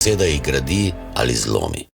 Beseda jih gradi ali zlomi.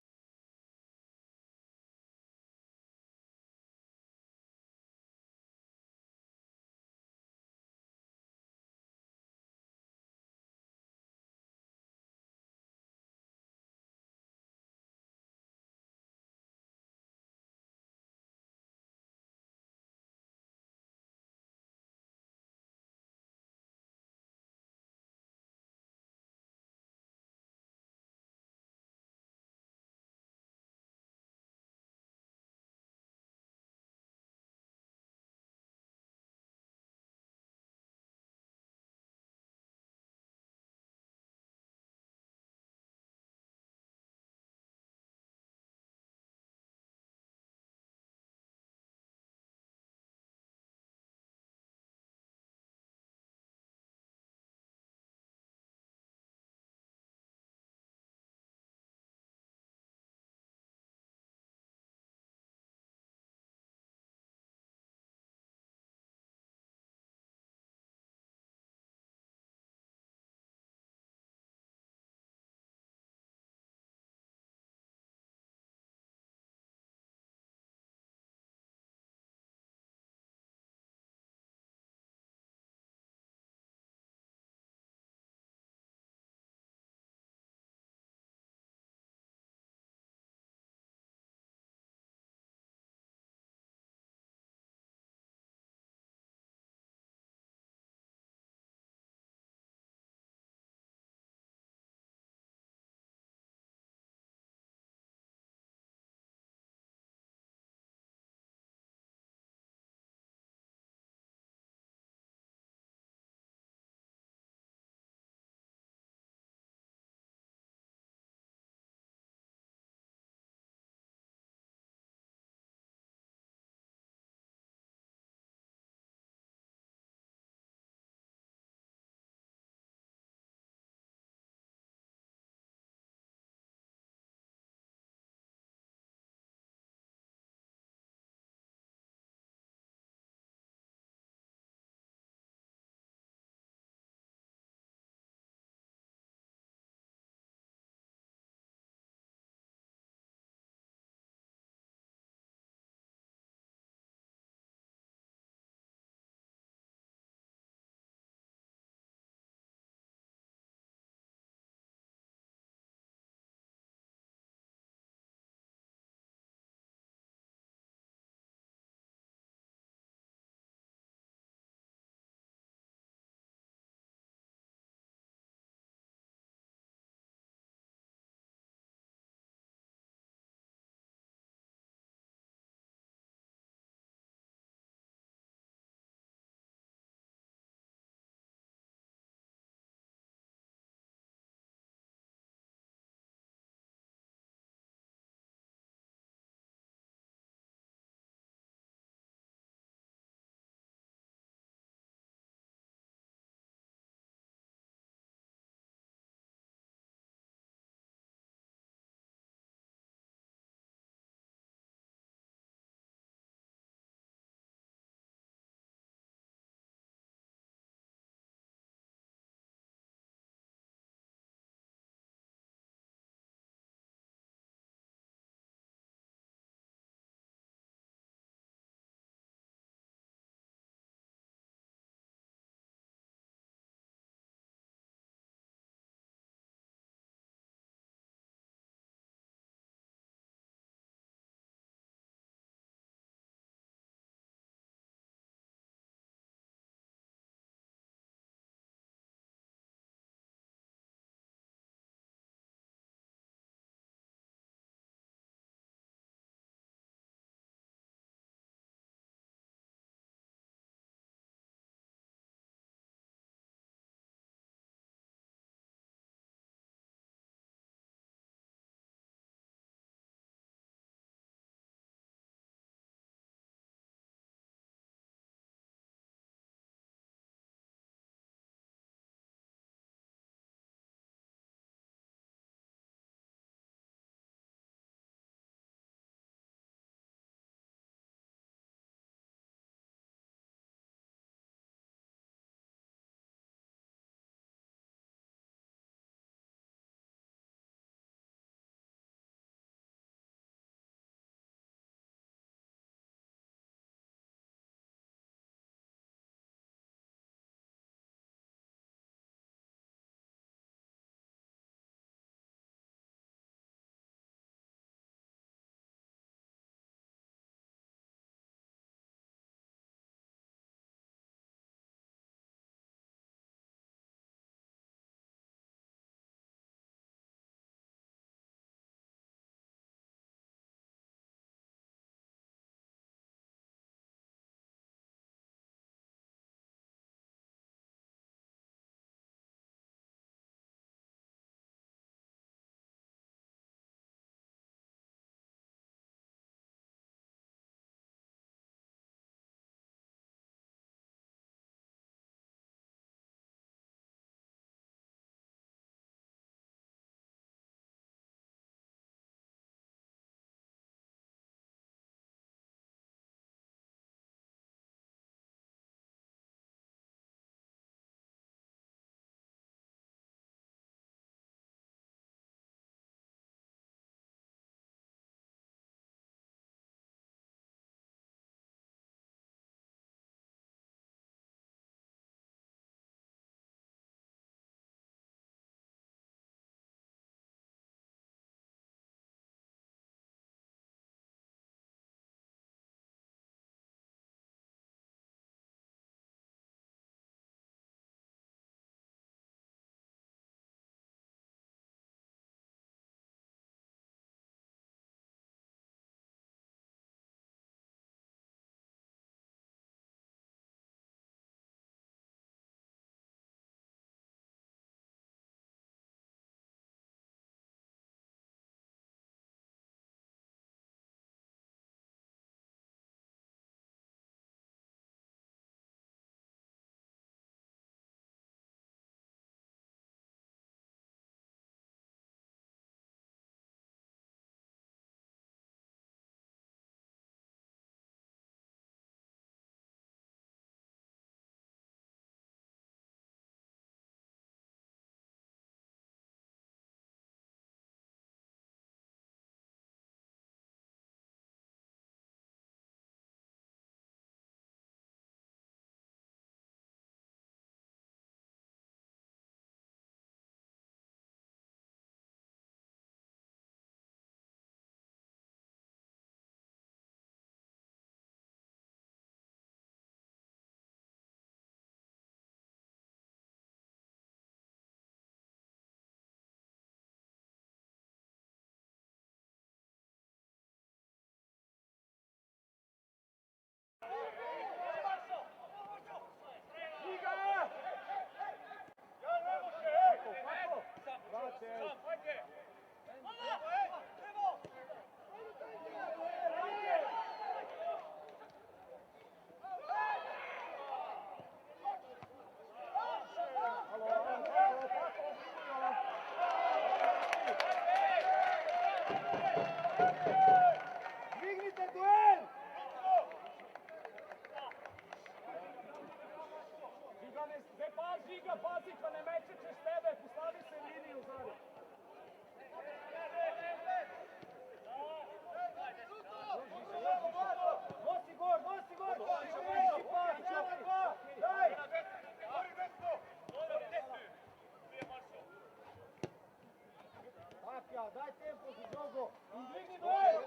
Daj tempo za žogo! Izdigni duel!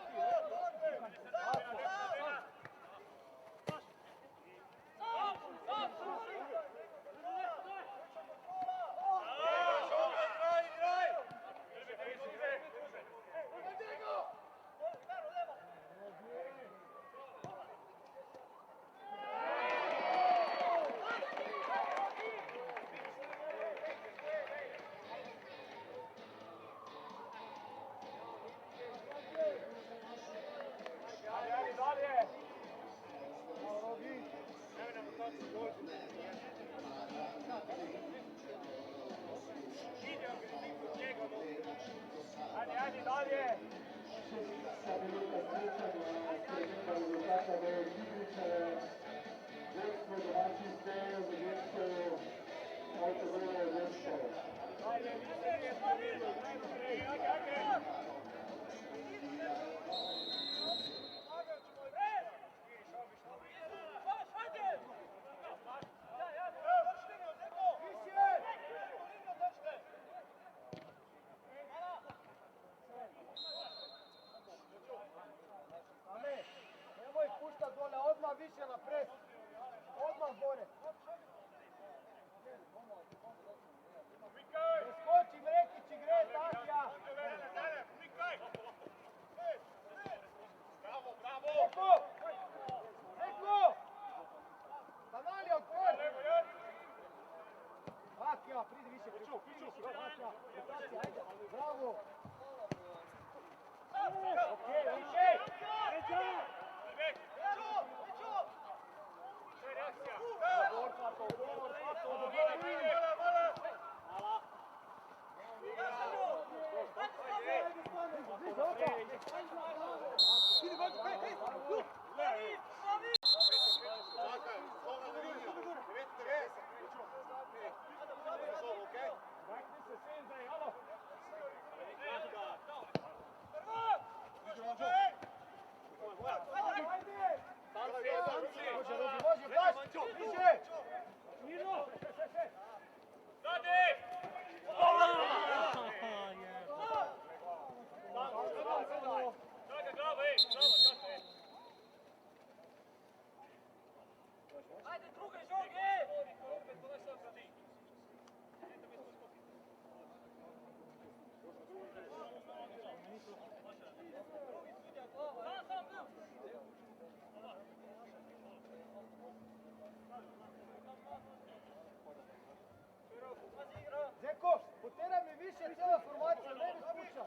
Ajde, dalje! Odmah više napred. Odmah gore. Skoči Vrekić i gre, Takija. Bravo, bravo. Neko! Kanali otvor. Takija, pridi više. Takija, ajde. Bravo. Okej, više. Zeko, potera mi više cijela formacija, ne mi skuća.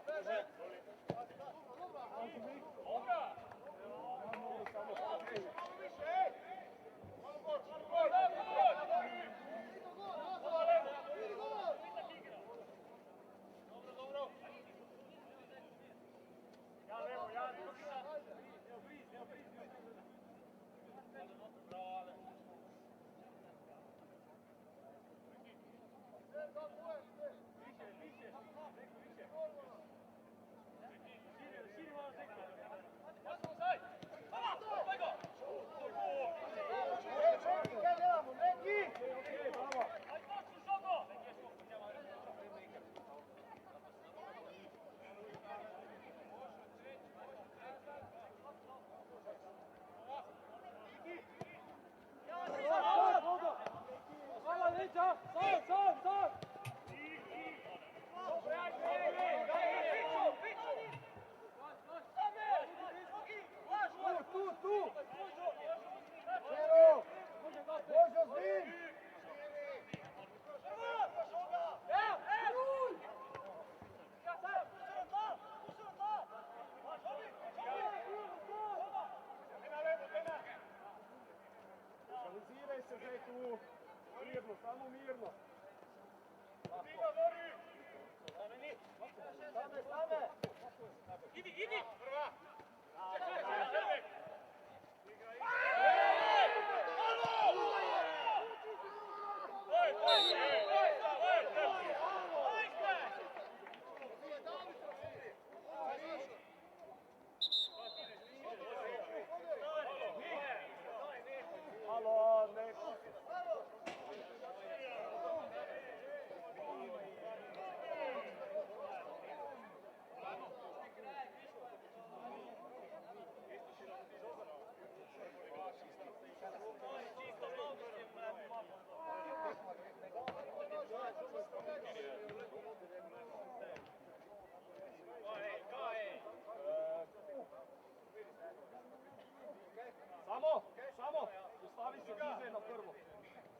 Samo mirno. Same! Idi! Halo, ne. Samo, ustavi se bliže na prvo.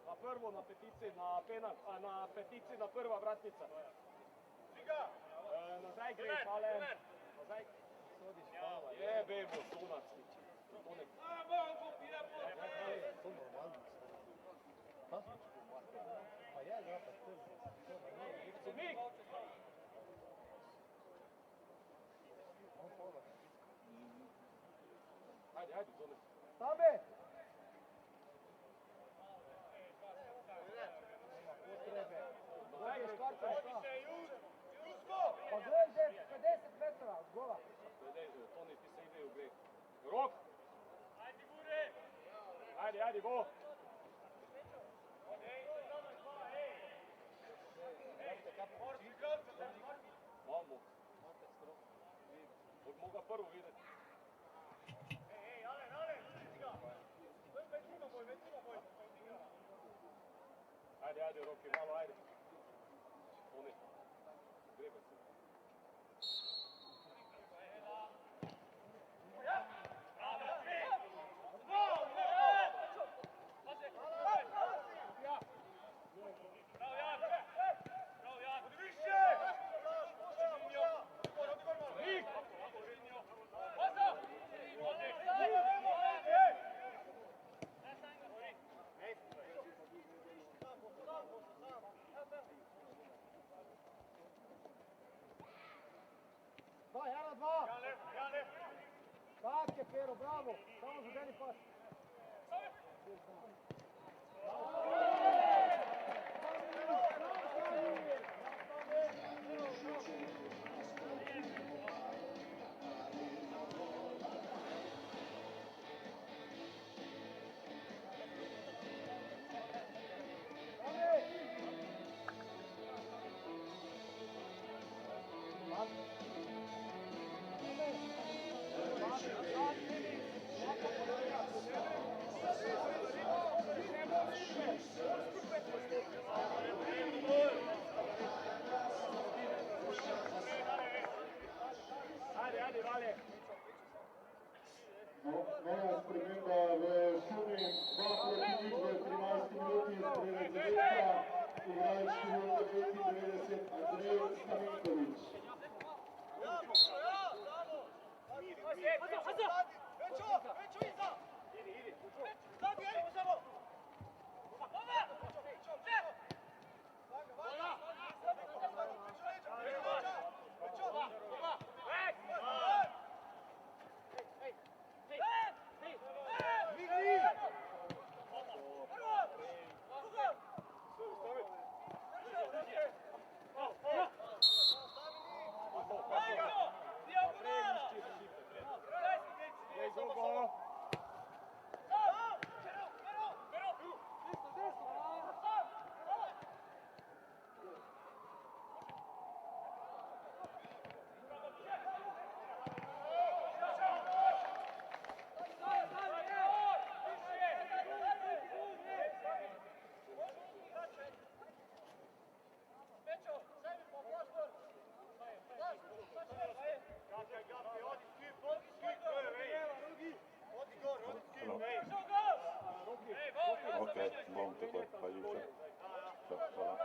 Na prvo, na petici, na penal, na petici, na prva vratnica. Nazaj greš, ale... Nazaj. Sodiš, hvala. Jebemo, sunac. Onek. To normalno. Pa je, zapas, to je. Mig! Ajde, dole. Same! Pa gledaj, 50 metara od gola. Toni, ti se ide u greh. Rok! Ajde, go! Mamo. Mogu ga prvo vidjeti. Ajde, Roki, malo, ajde. Oni. Greba se. Dva! Tak je, Pero, bravo! Samo zadeni pas! Nova sprememba v šumi, 2 proti v 13 minuti sprememba zadetka, igralec številka 95, Andrej Stamenković. Okej, bom tako, pa juče. Hvala.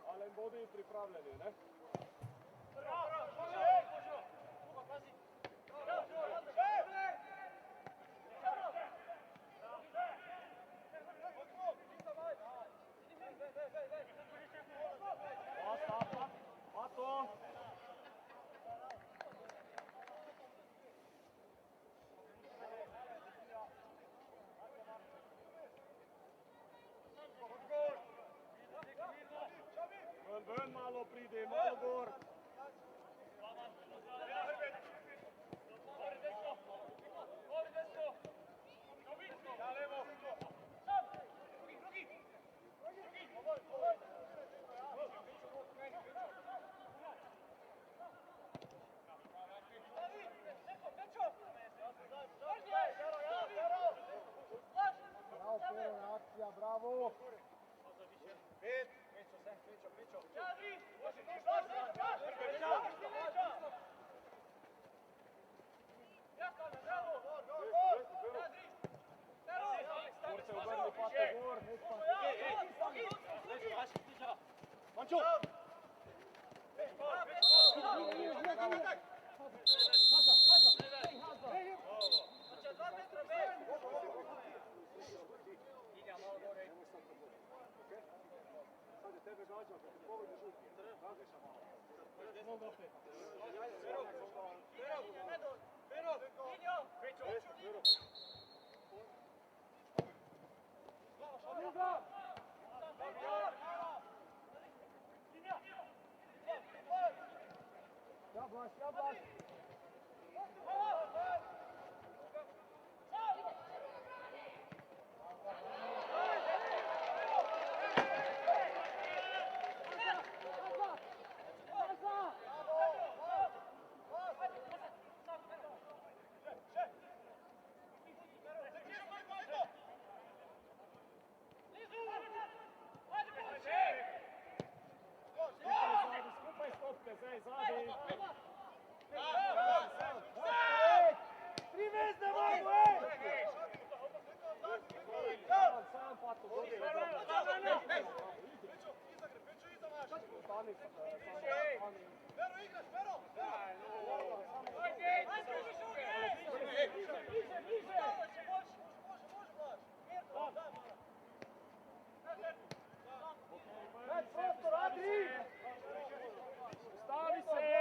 Ale bodi pripravljeni, ne? bravo. Jablać! Skupaj stopke, zdaj zadnji. Privezne mogu, sam pato, stavi se!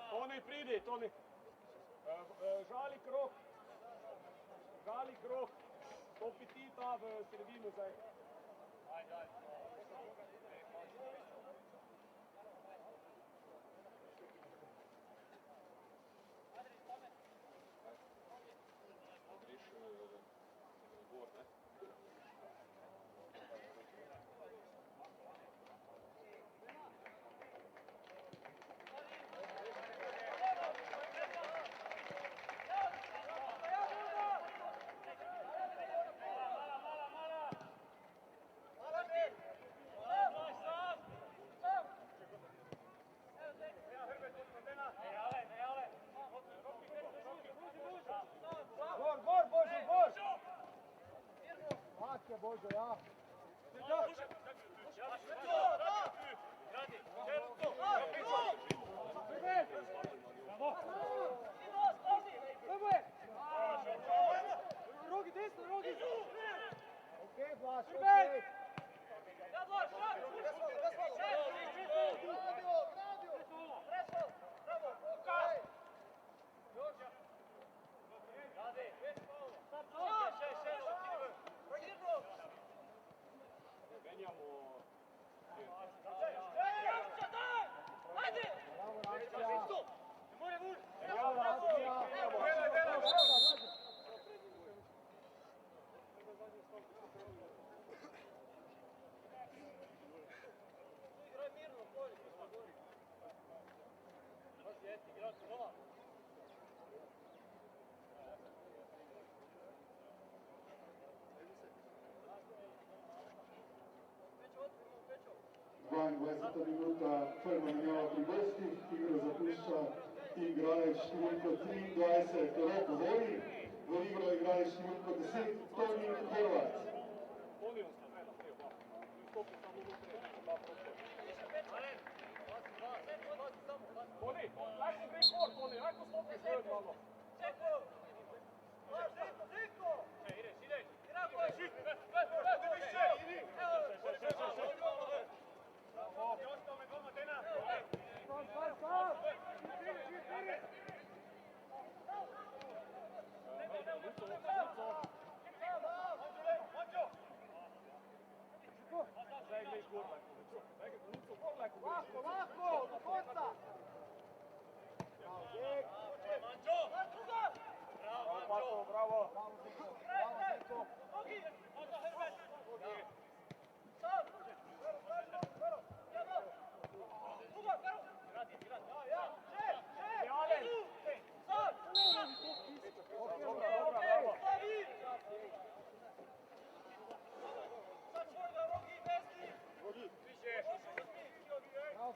Toni, pridi, Toni. Žali krog. Žali krog. Stopi ti ta v sredinu zdaj. Ajde. se Božo, ja. Rogi, desno, rogi! Okej, Blaž, okej! Minuta, prva menjava pri gostih, igro zapušča igralec številko 23 Rok Voli, v igro igralec številko 10 Toni Horvat. Lahko, do konca! Bravo!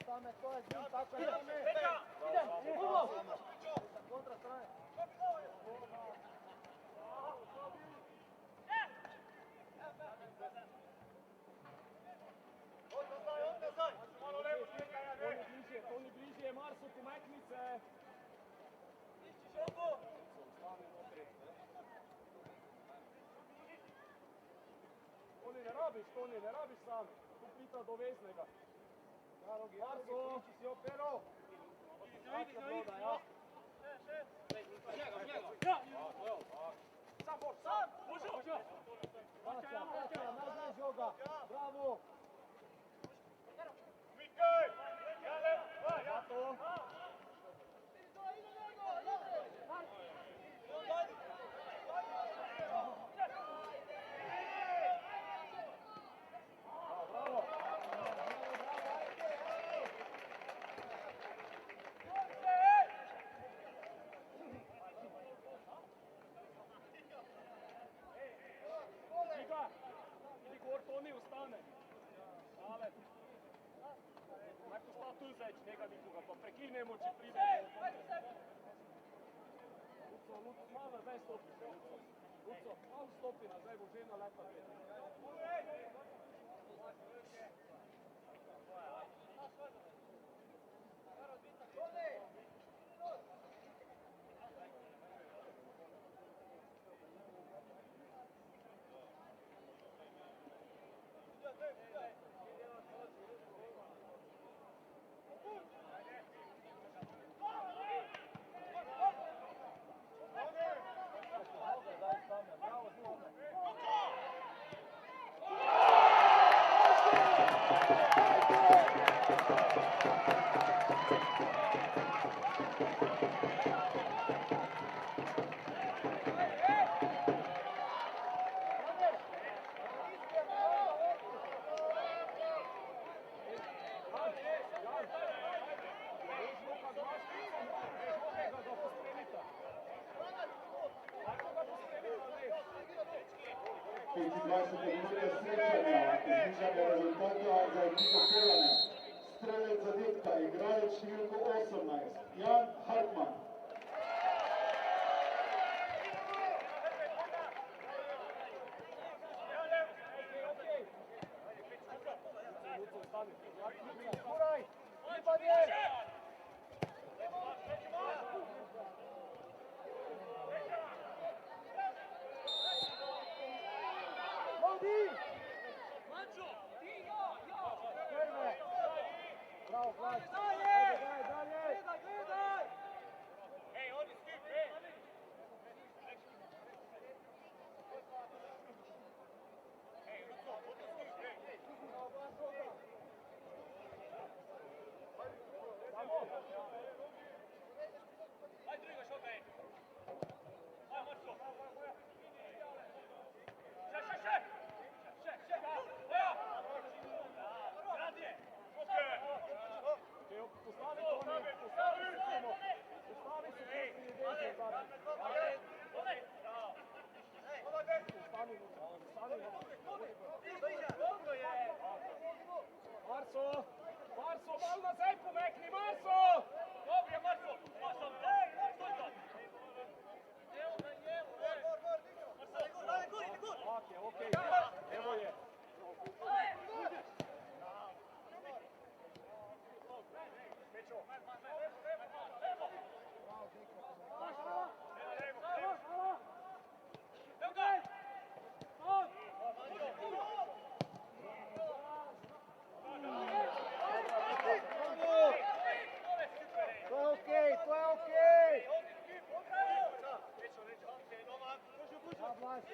Same, to je zim, tako je same. Idem, Hugo! Sa kontra strane. Toni bližje, Marsu, pomakni se. Toni, ne rabiš sam. Tu pita do veznega. Marko, si opero. Vidi, ja. Sam! Nazaj žoga, bravo! Jato! Toni ostane. Ale. Lahko sta tu zdaj, tega nikoga, pa prekinemo, če pride. Luco, malo nazaj stopi. Luco, malo stopi nazaj, bo žena lepa. Strelec zadetka, igralec številko 18, Jan Hartmann.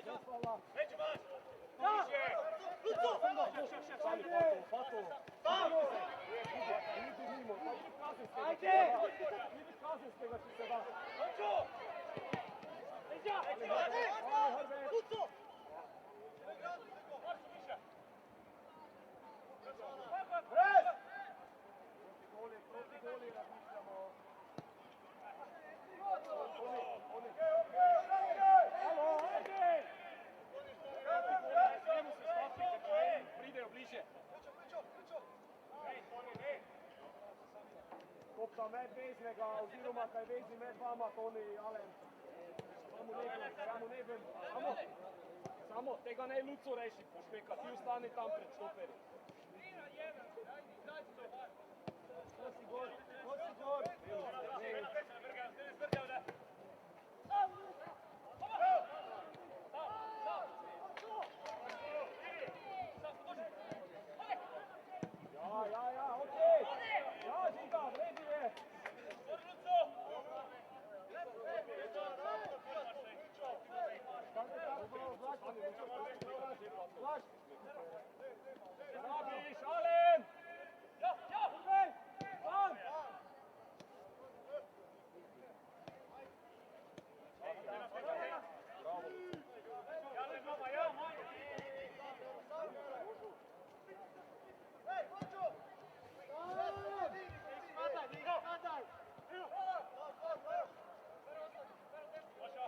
Hvala. Kopta med veznega oziroma kaj vezi med vama, Toni, Alen. Samo, tega ne Luco reši, pošpeka, ti ustani tam pred štoperi. Ko si gor. Ja, okej. Ja, Žiga, vredi je. Rabiš, Alen! Ja, urvej! Sam!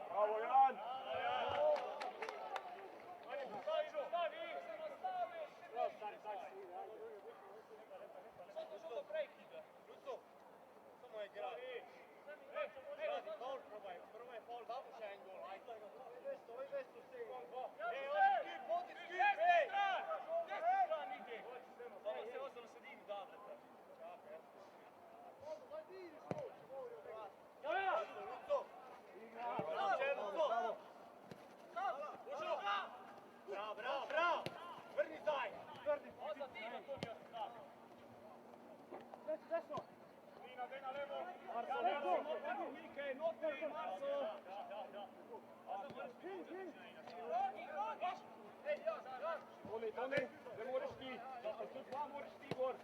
Bravo, Jan! Bravo! Vrni zdaj! Desno! Lina, dej na levo! Marco, levo! Nike, noti, Marco! Toni, ne moreš ti! Tu dva moraš ti gor!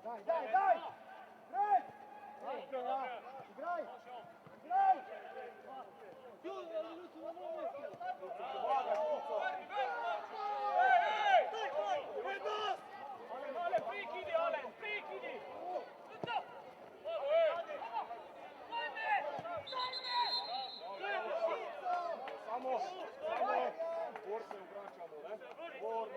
Daj! Igraj! Ale, prikidi, Alen, prikidi! Samo, gor se obračamo, ne? Gor,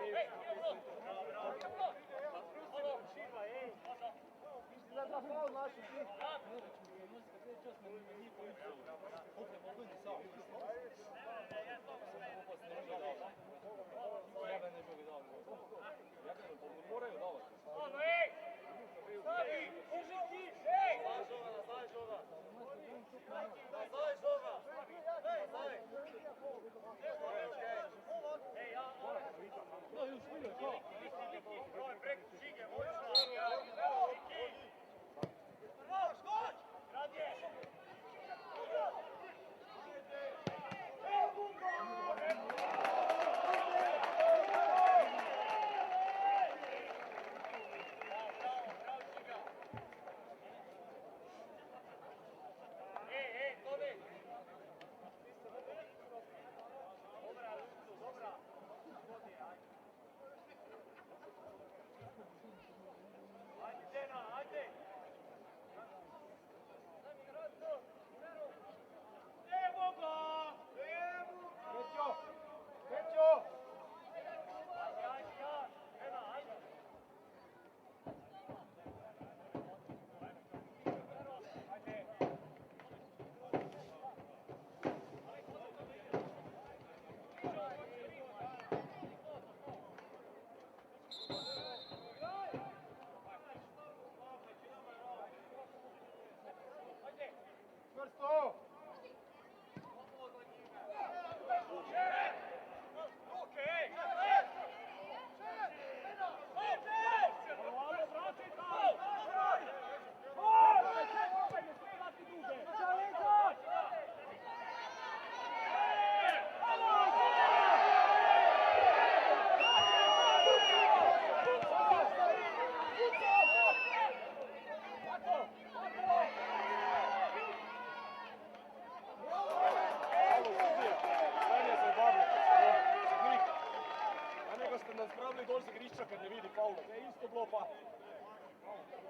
ste nas spravili dol z igrišča, ker ne vidi faula. Zdaj isto bilo pa.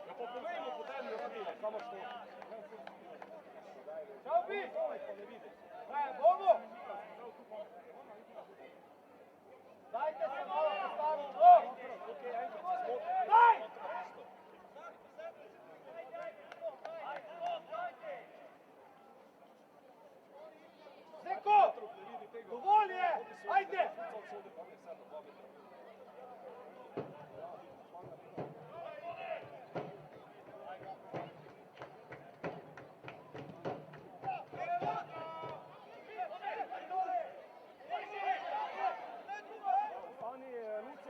Ja pa povejmo potem, da vidimo, samo što. Čau bi! Pa ne vidi. Bomo! Dajte se malo postaviti, no! Okej, enkrat se spotite. Daj! Zeko! Dovolj je! Ajde!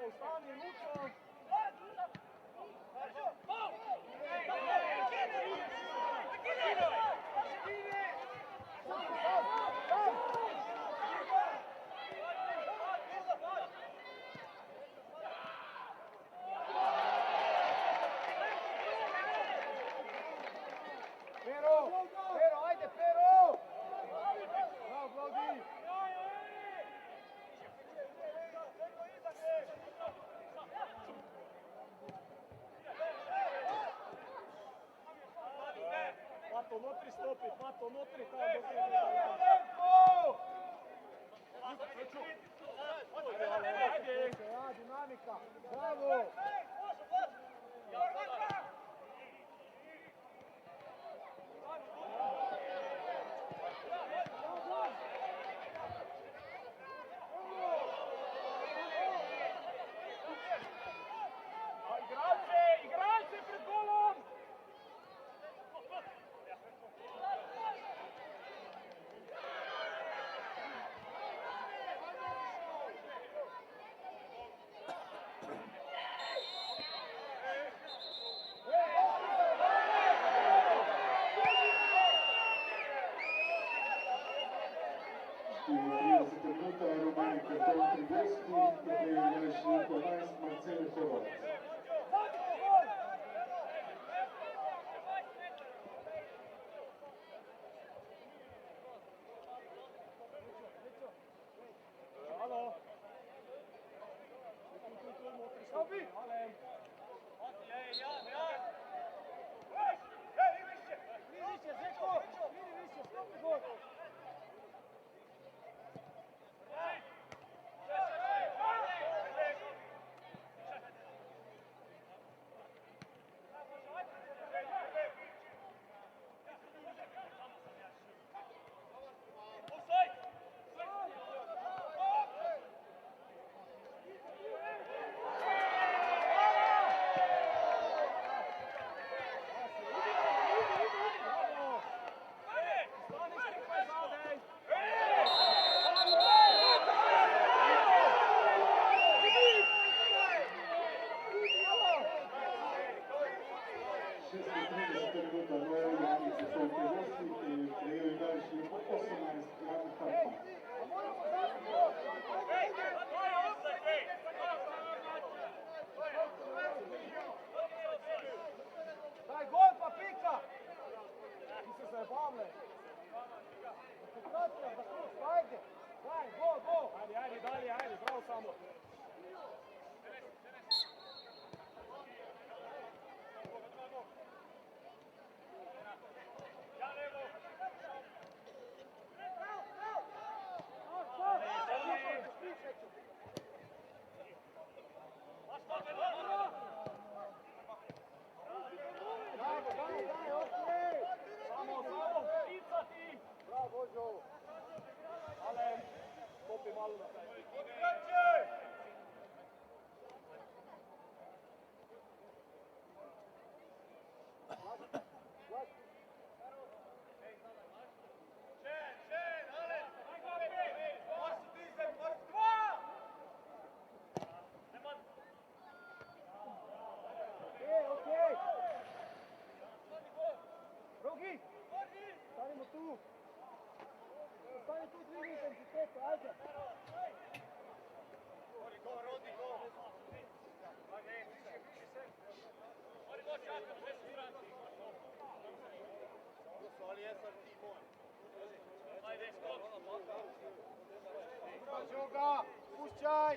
Ustani, Luco! Pero, ajde, Pero! Bravo, Claudi! Mato unutri stopit, Mato unutri, tamo dok je ajde! Dinamika, bravo! Igralce pred golom! Minuta rumeni karton pri gosti, kateri igraš številko 11, Marcel Horvat. Halo! Stopi! Više, Zeko! Više, stopi gol! Daj gol pa pika! Ti se zajebavle! Ajde! Daj, gol! Ajde, dalje, ajde, bravo samo! Pušćaj!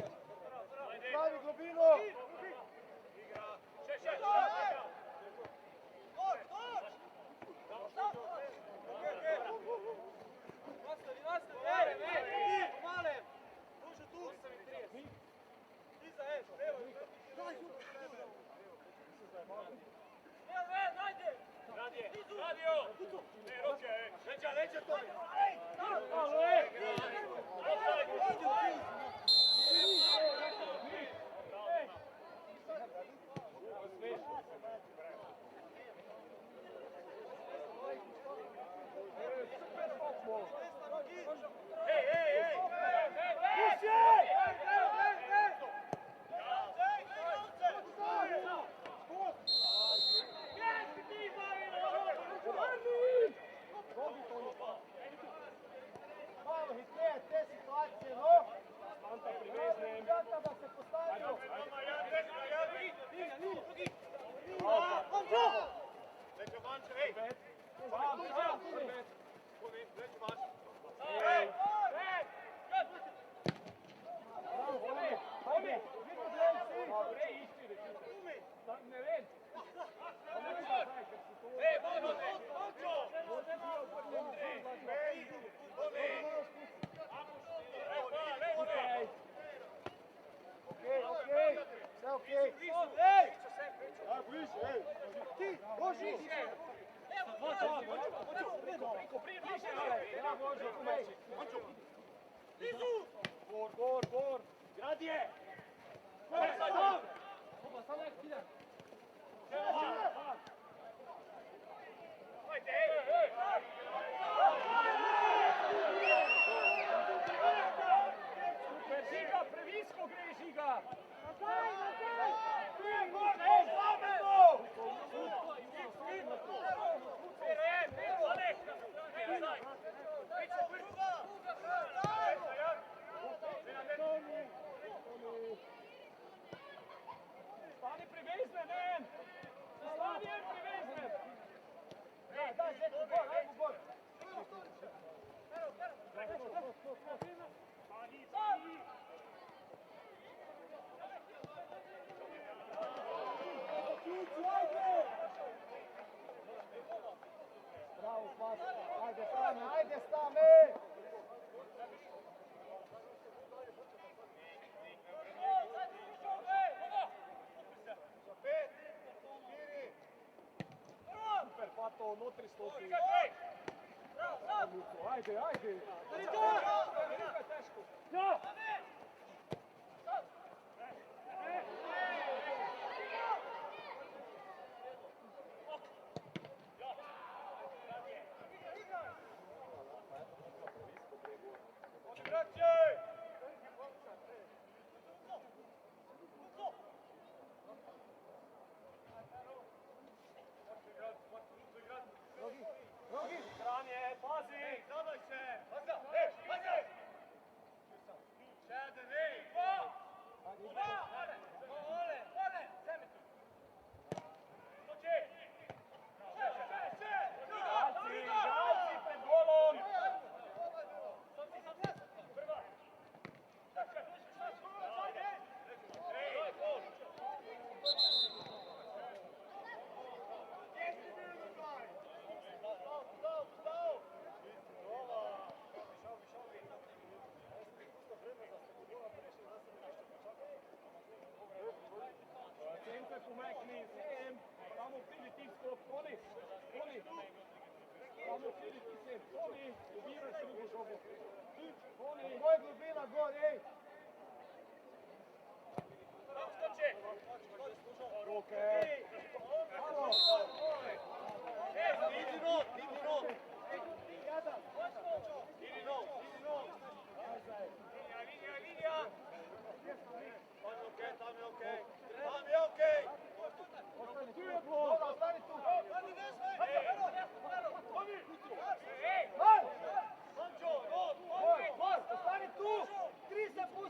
Ostani tu! 3 sekunde!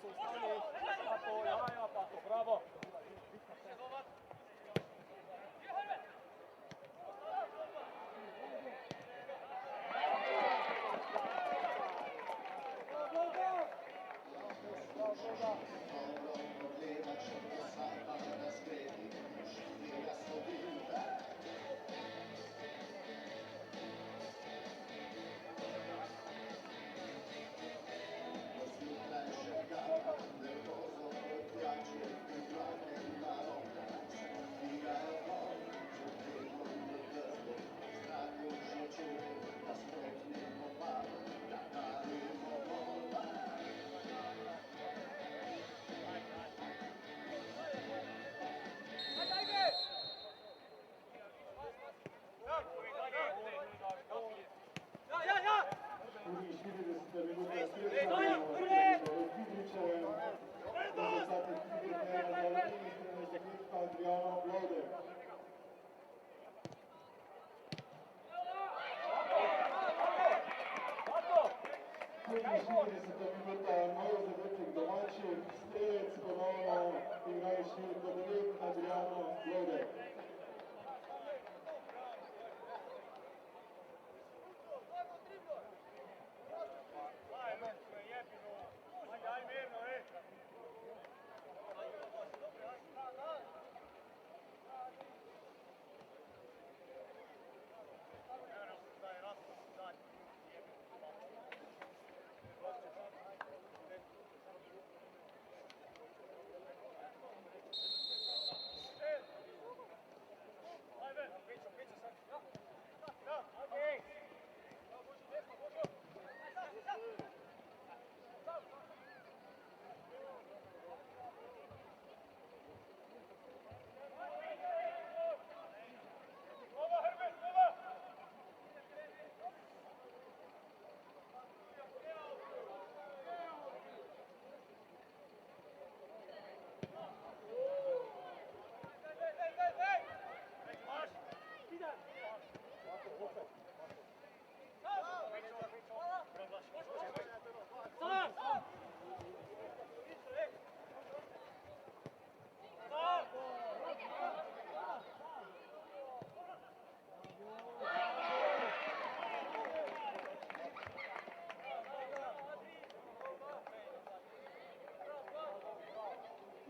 Paco, ustani. Paco, ja, Paco, bravo.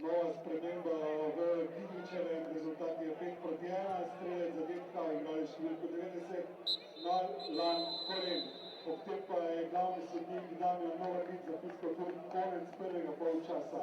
Nova sprememba v Kidričevem, rezultat je 5-1, strelec zadetka, igrali številko 90, Lan Koren. Ob tem pa je glavni sodnik Damjan Novakic zapiskal tudi konec prvega polčasa.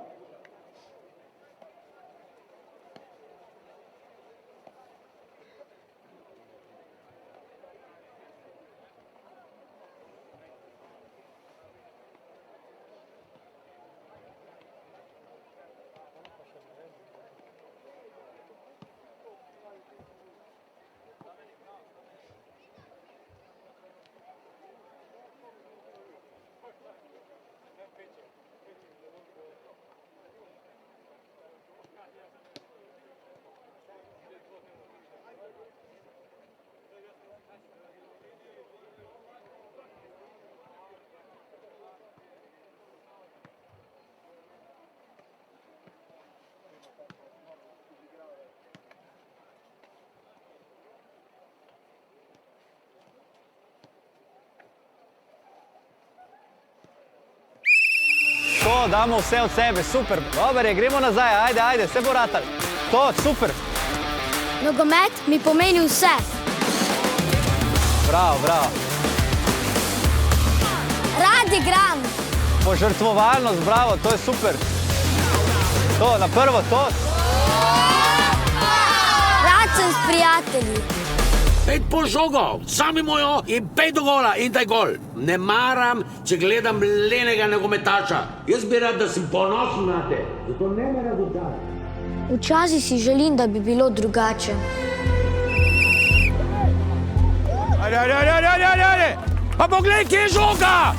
To, damo vse od sebe, super. Dobar je, gremo nazaj, ajde, vse bo ratal. To, super. Nogomet mi pomeni vse. Bravo. Rad igram. Požrtvovalnost, bravo, to je super. To, na prvo, to. Rad sem s prijatelji. 5 po žogo, sami mojo in 5 do gola in taj gol. Ne maram, če gledam lenega nogometaša. Jaz bi rad, da sem ponosen na te. Zato ne me razočarati. Včasih si želim, da bi bilo drugače. Ajde. Pa poglej, kje je žoga!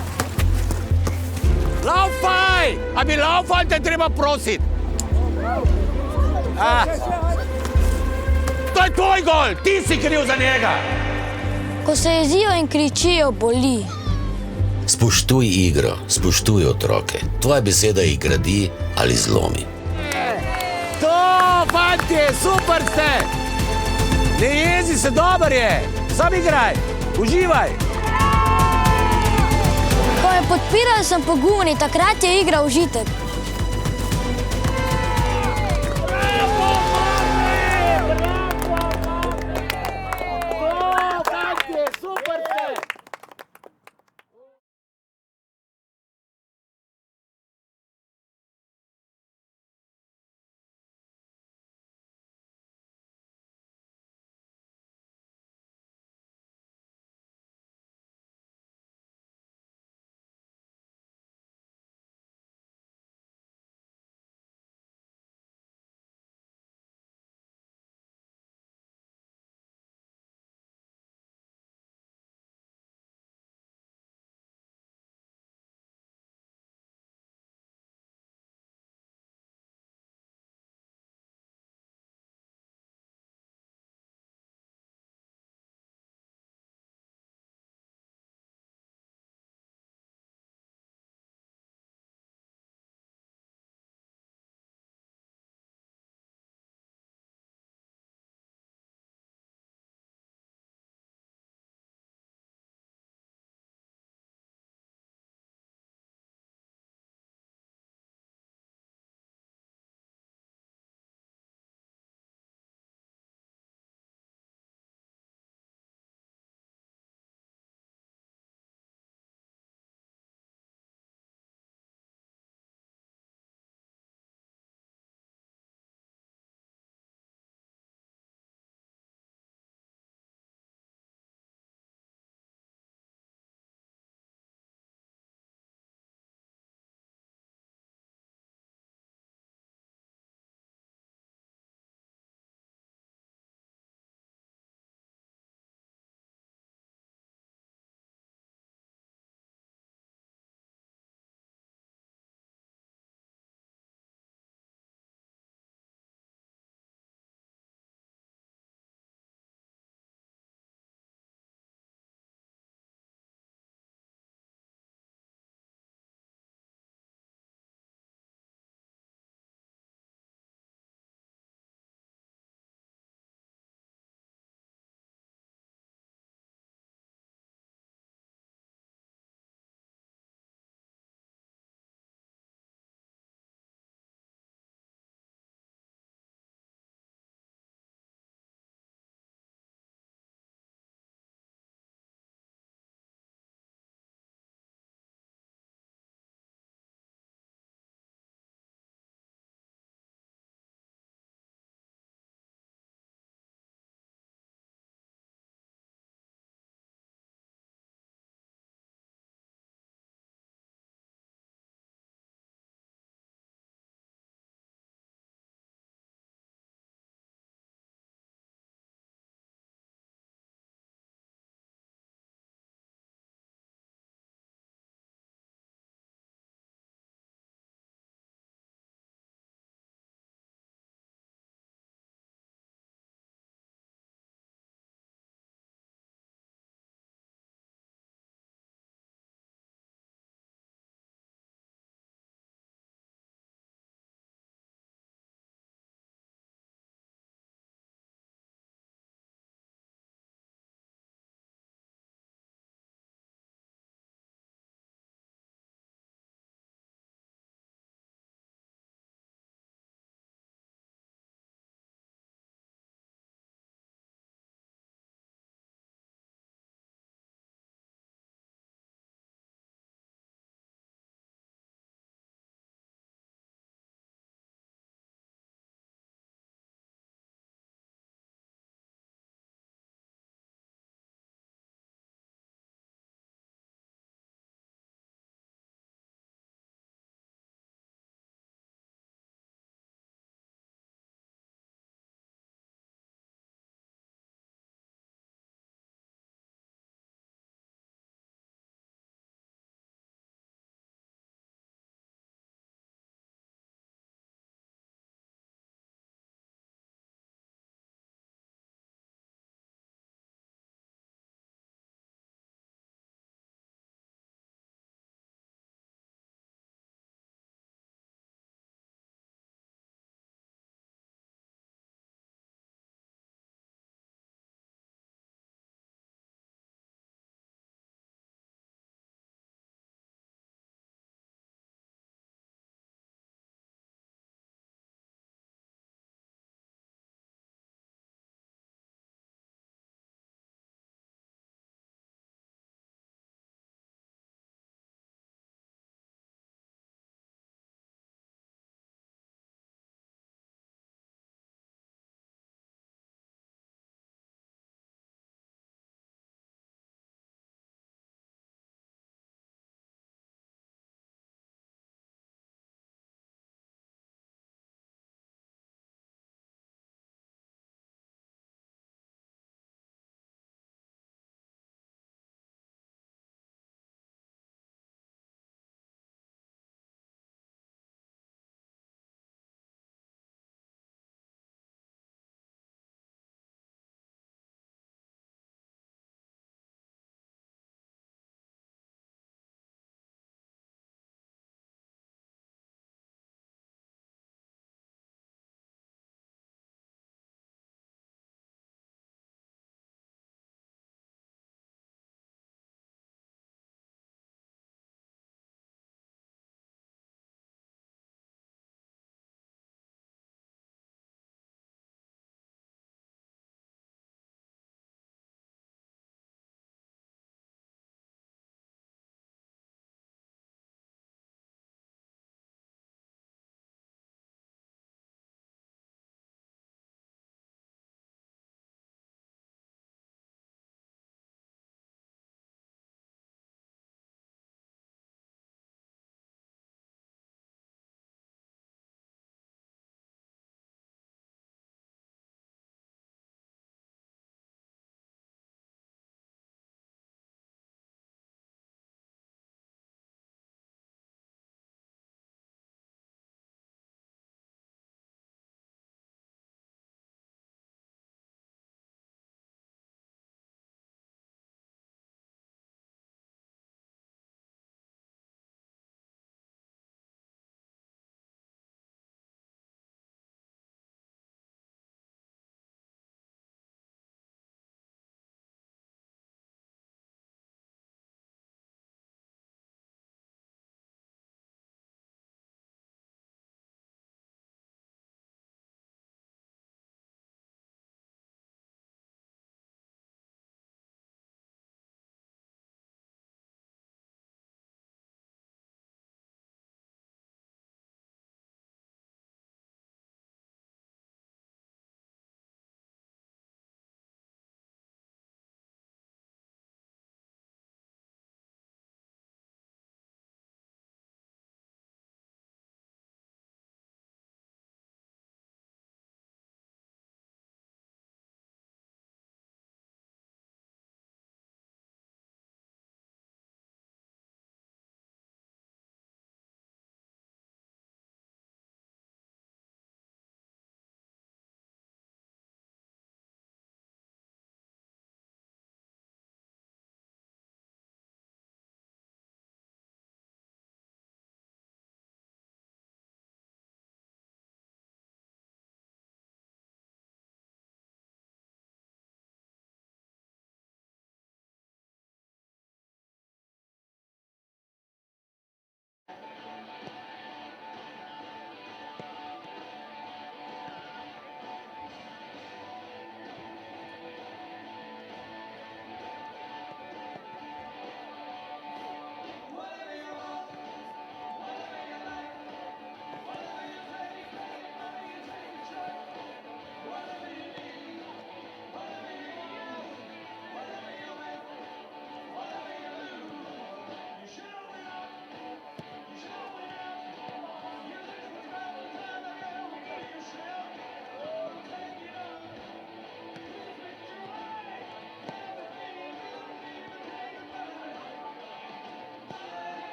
Laufaj! A bi laufal, te treba prositi. To je tvoj gol, ti si kriv za njega. Ko se jezijo in kričijo, boli. Spoštuj igro, spoštuj otroke. Tvoja beseda jih gradi ali zlomi. To, fantje, super ste! Ne jezi se, dober je! Sam igraj, uživaj! Ko me podpirajo, sem pogumni, takrat je igra užitek.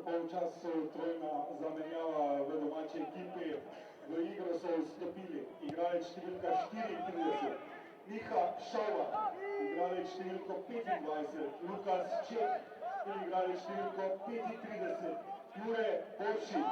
polčasu trojna zamenjava v domači ekipi. V igro so vstopili igralec številka 34, Miha Šova, igralec številko 25, Lukas Čeh in igralec številko 35, Jure Boršič.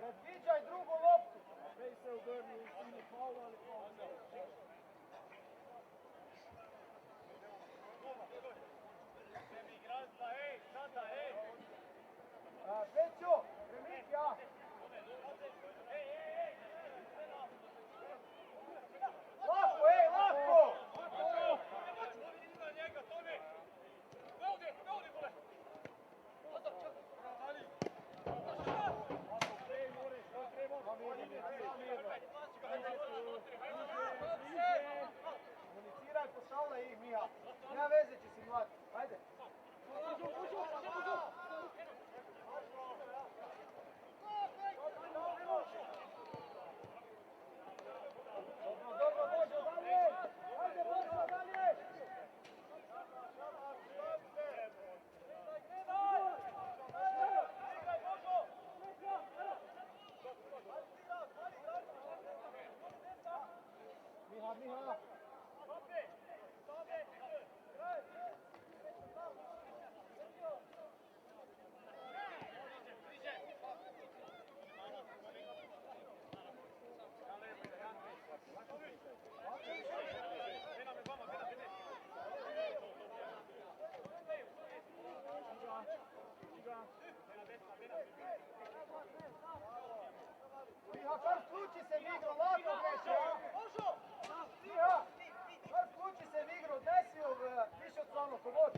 Predviđaj drugu loptu. Prej se obrni in si ne faul ali faul. Pećo, premik ja. Lako, lako! Komuniciraj, postavljaj ih, Mija. Nema veze, če si mlad. Ajde. Dobro, Božo, dalje! Ajde, Božo, dalje! Miha, Miha! Miha, kar vključi se v igro, lako greš, Miha, kar vključi se v igro, daj si jo više od strano, povod.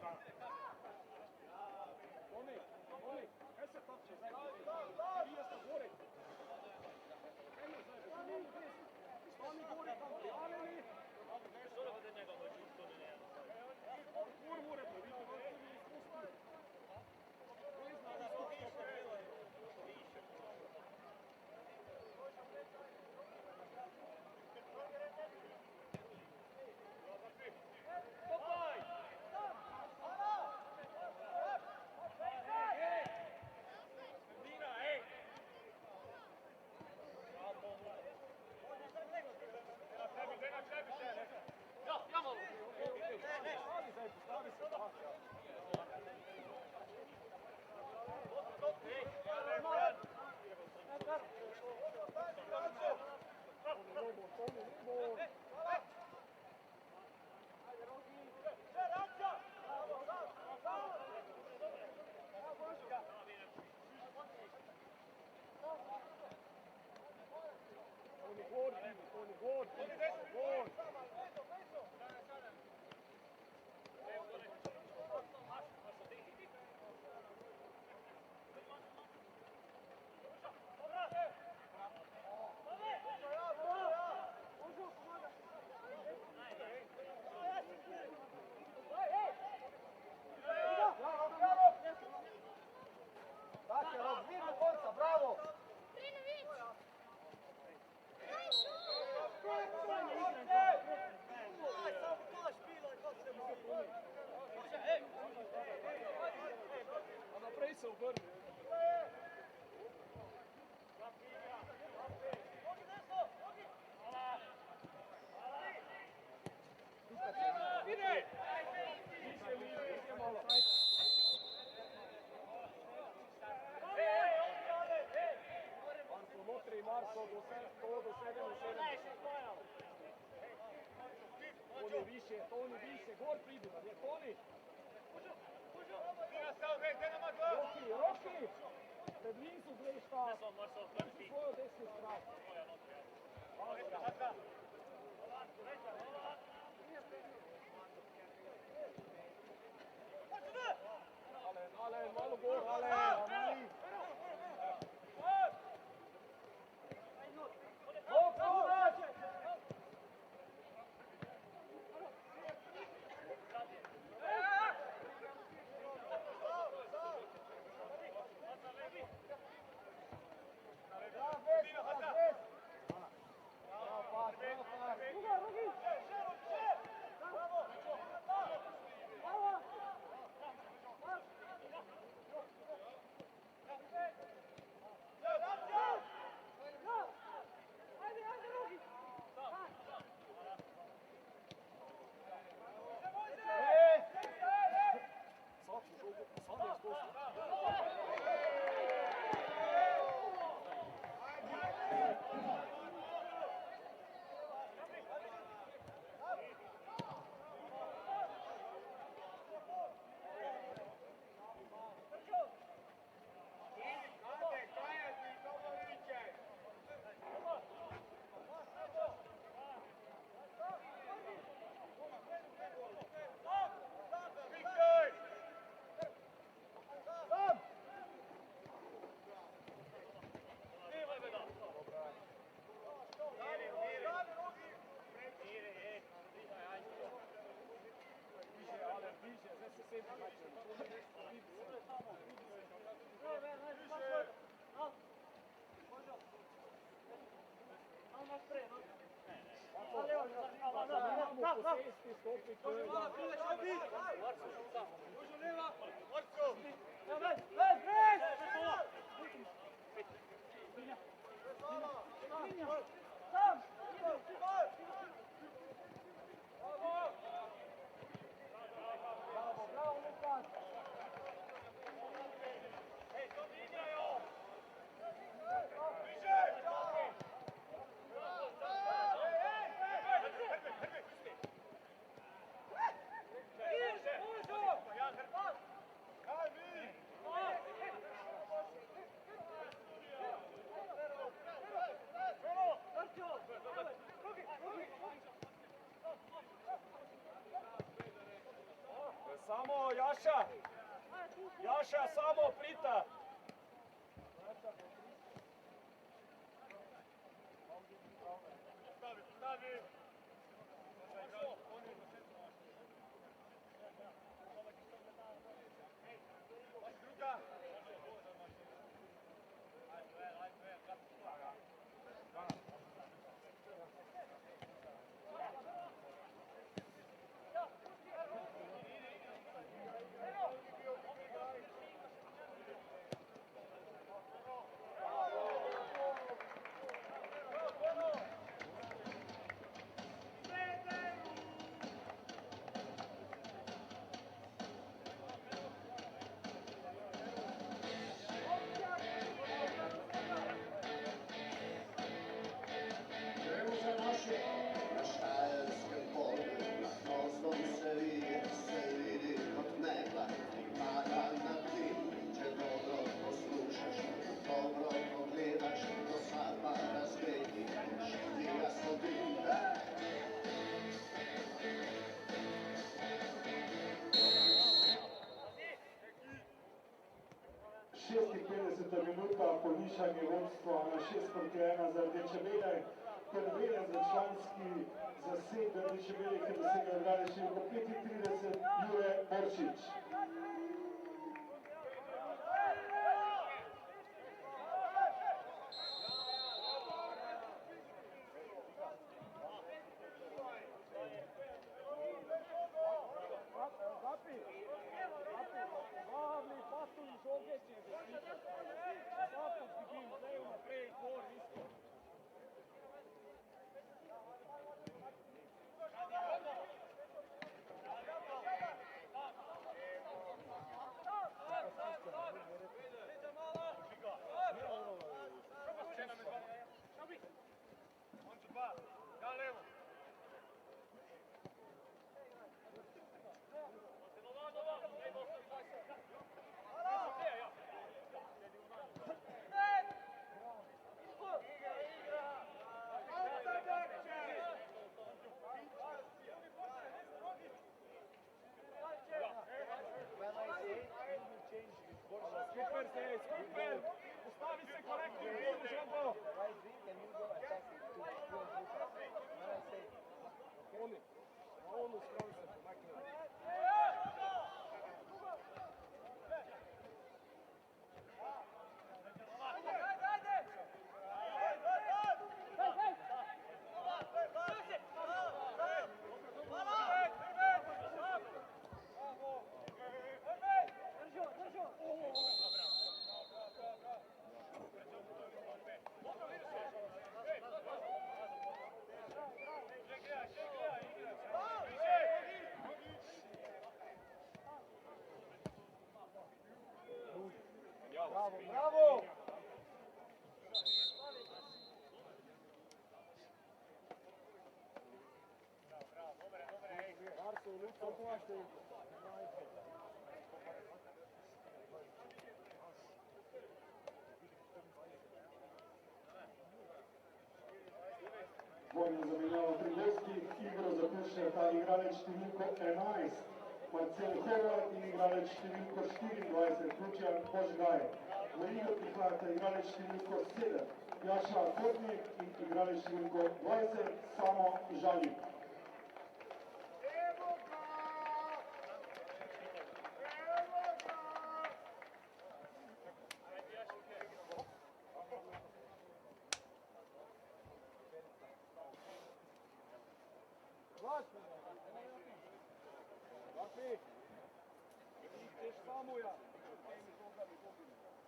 Tomi, kaj se topče zdaj? Vija sta gore. Stani gore, tam prijavljeni. Kur more, to vidite, da je ispusti. Više, gor pridu, je Toni. Roki, pred blizu gledaš ta. Svoju desnu stranu. Ale, malo gor, ale. Samo Jaša, samo Plita. Minuta povišanje vodstva na 6:1 za Rdeče Bele, prvenec za članski zaseb Rdeče Bele, ki dosega igralec številko 35, Jure Borčič. se, super! Postavi se korektno u prvu žogo! Oni, a onu skrovi se pomakne. Bravo, bravo! Dvojno zamenjava pri gostih, igro zapušča ta igralec številko 11, Marcel Horvat in igralec številko 24, Lučjan Požgaj. V igro prihajata igralec številko 7, Jaša Kotnik in igralec številko 20, Samo Žalik.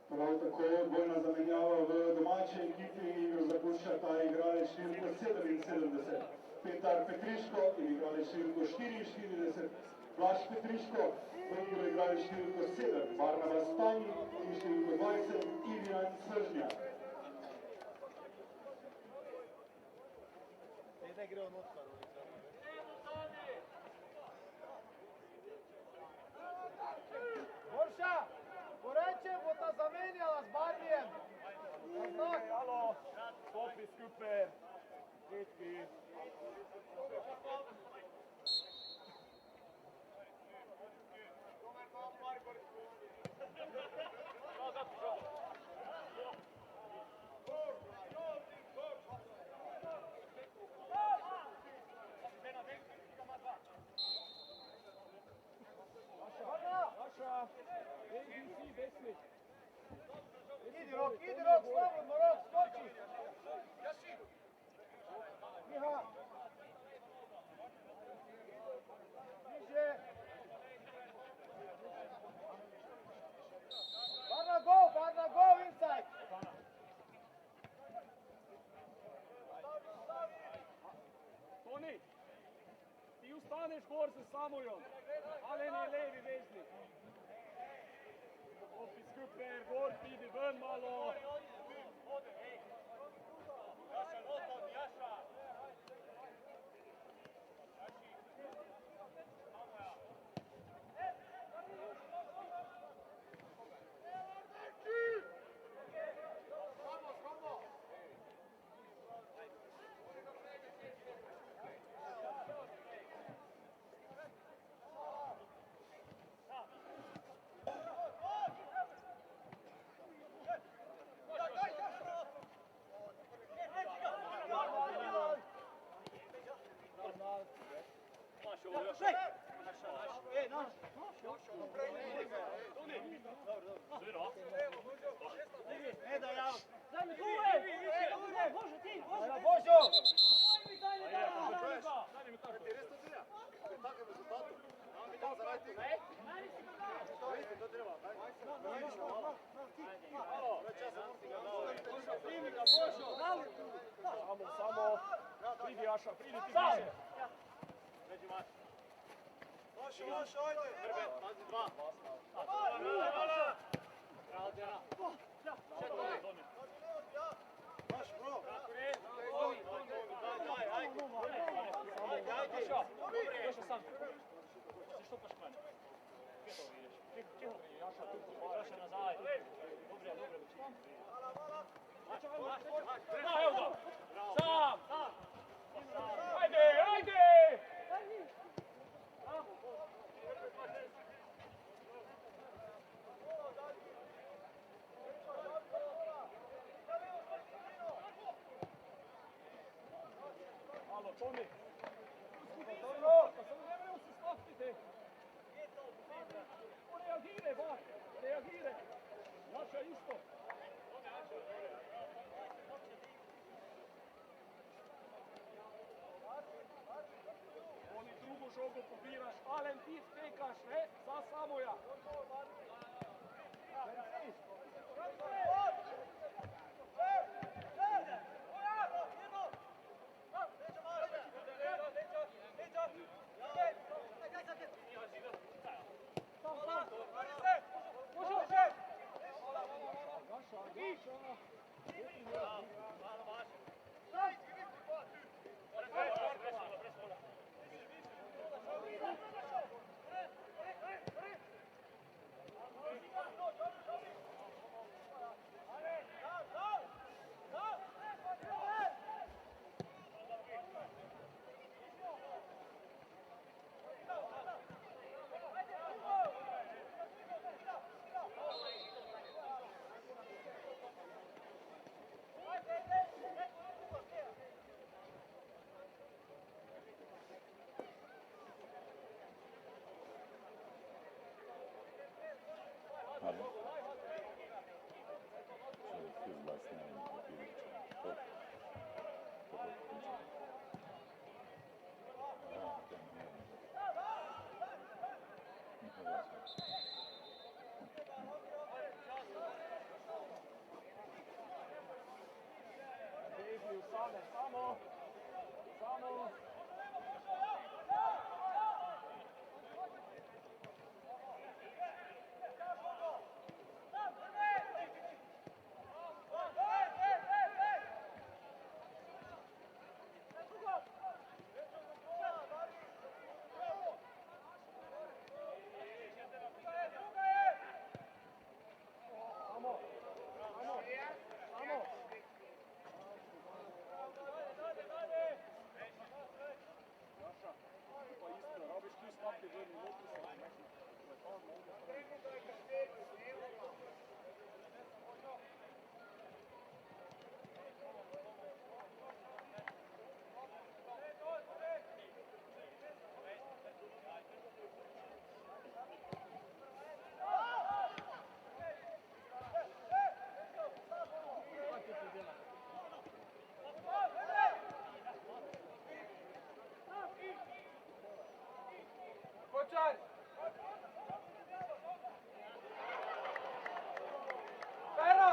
Prav tako dvojna zamenjava v domači ekipi, igro zapušča ta igralec številko 77, Petar Petriško in igralec številko 44, Blaž Petriško, v igro igralec številko 7, Barnabas Stani in številko 20, Ivjan Sržnjak. Borša, poreče bo ta zamenjala z Barbijem. Alo, stopi skupaj. Petki. Idi rok, slobodno rok, skoči! Miha! Niže! Barna go, inside! Toni, ti ustaneš gor s Samojom, ali ne levi veznik. Opi skupaj, gor pidi ven malo. Samo, pridi Jaša, pridi ti više. Loš, ajde! Prve, pazi dva. Bravo, Djana. Baš, bro. Daj, ajde. Još sam. Si što pašmanje? Tiho, Jaša, tu. Jaša nazaj. Dobre. Evo ga. Sam. Ajde. igraš, ne? Za Samoja. Samo. Kočar! Pera!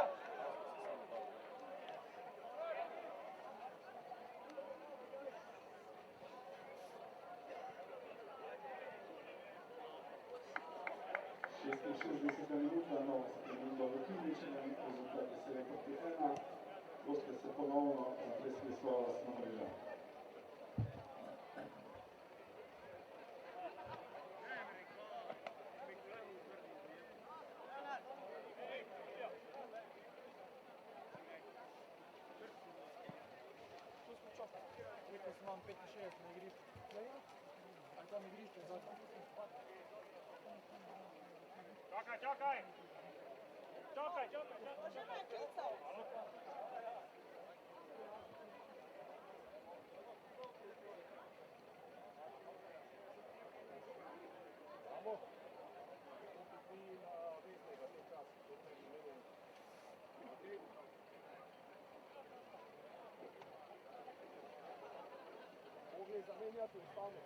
Minuta, nova sprememba v fizičnem rezultatu se je proti 1, boste se ponovno presli svojo lastno mrežo. Rekel sem vam 65 na igrišču. Ali tam igrišče za to? Čakaj! Samo. Mogli zamenjati ostane.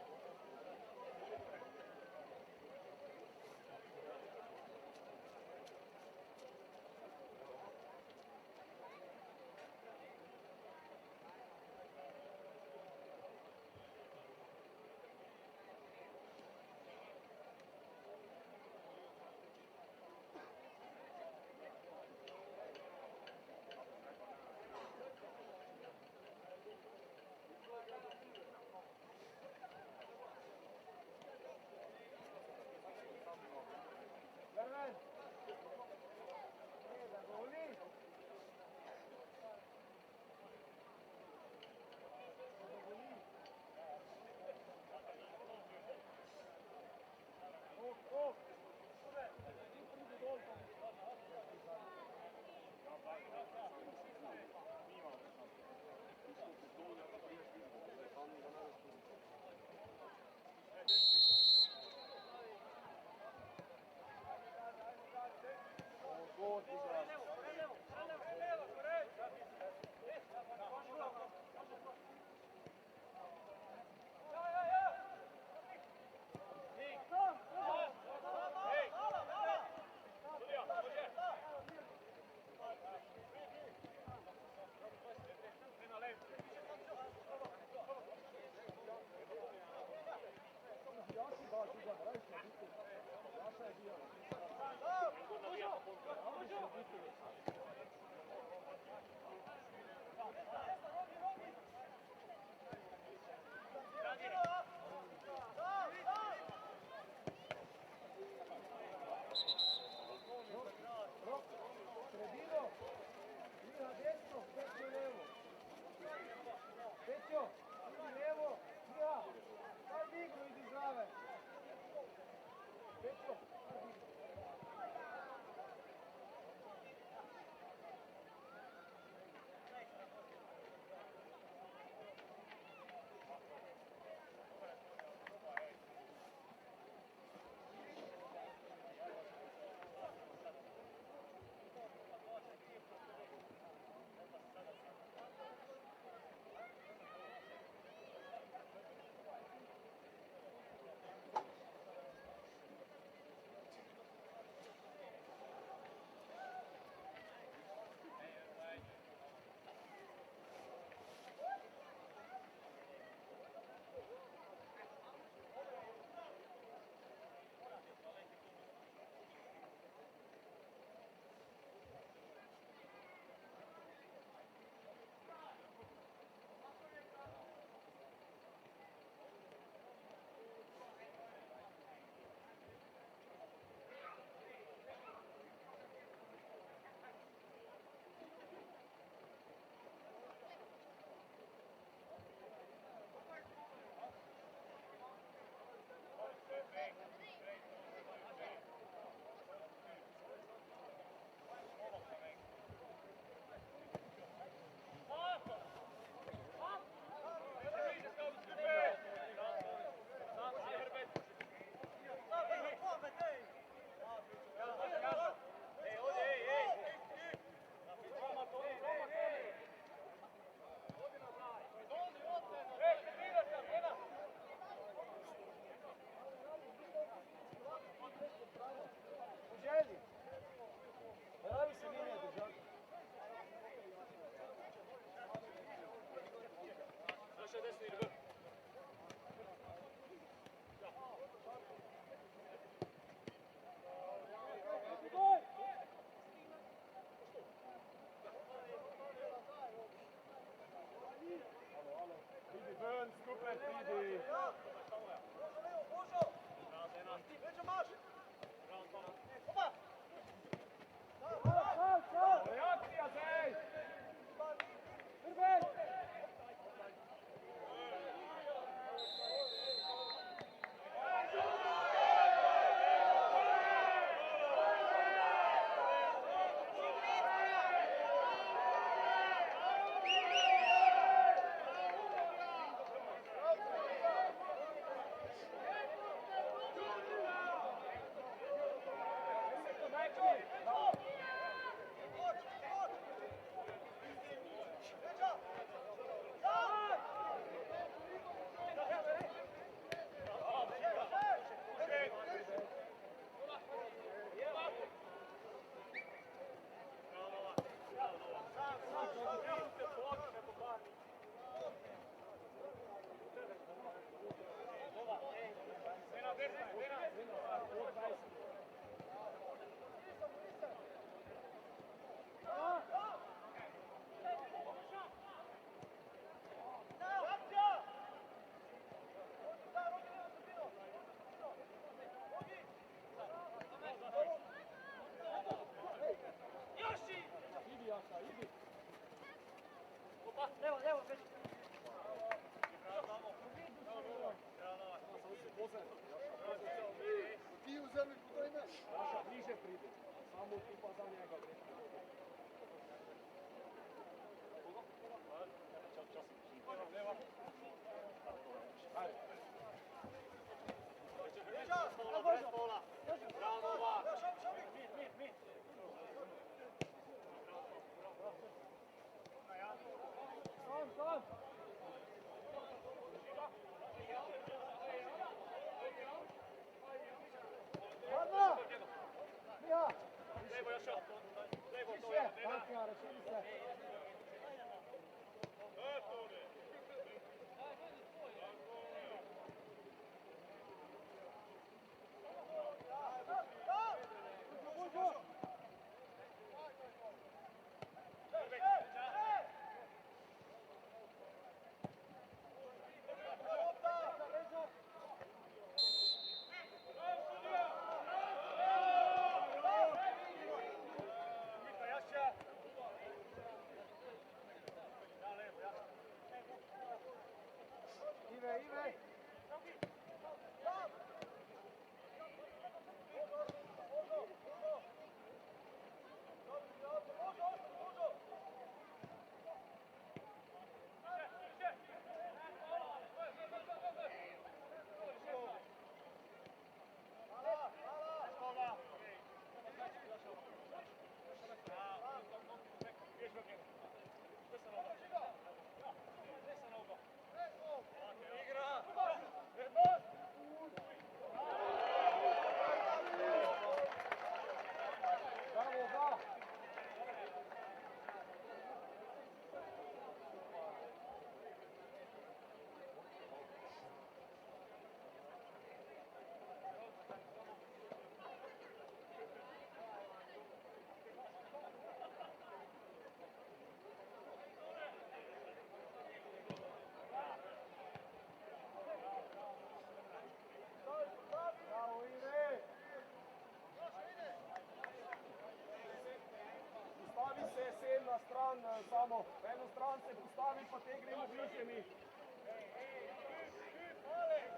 stran, samo v eno stran se postavi, pa te gremo bliže mi.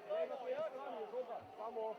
Zdaj na tej strani je žoga, samo.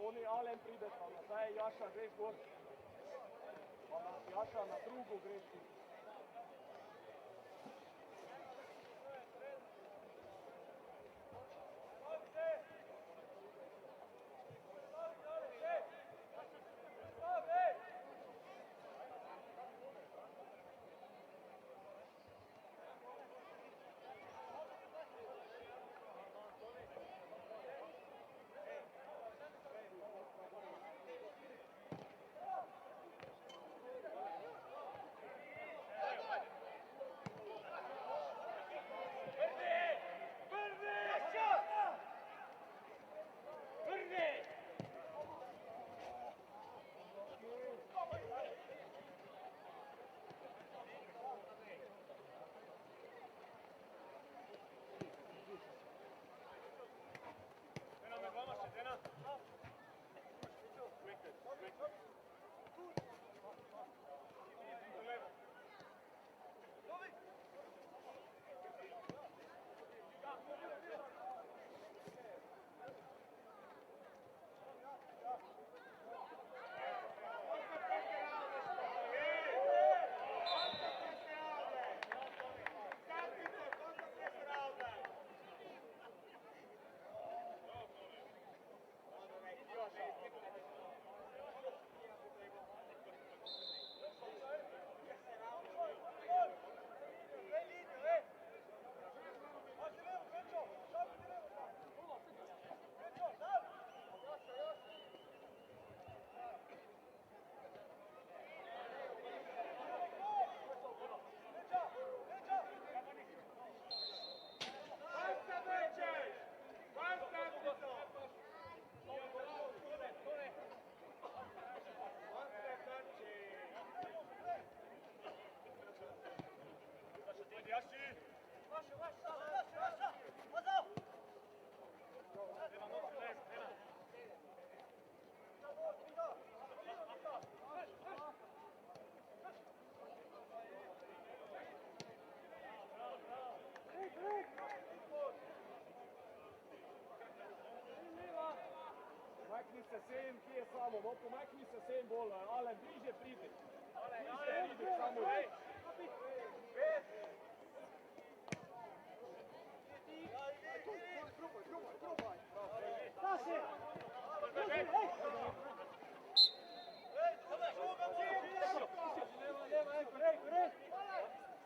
Oni Alen pride pa nazaj, Jaša greš gor. Jaša na drugo greš ti. Pomakni se sem, kje je samo, no pomakni se sem bolj, ale bliže pridi. Bliže pridi, samo rej.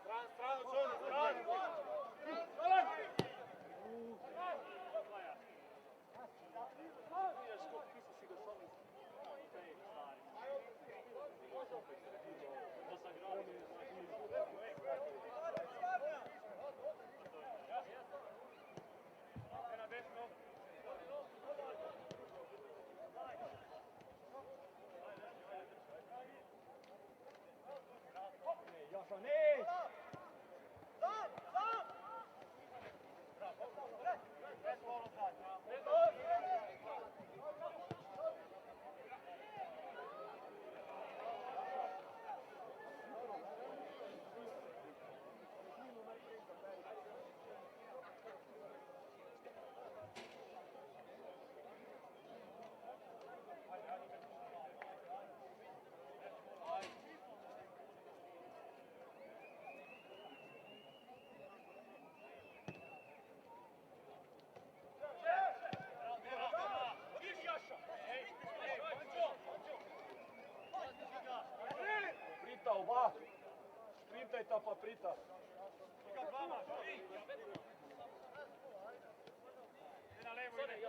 Stran, stran, prita oba. Sprintajta pa prita. Na levo ide.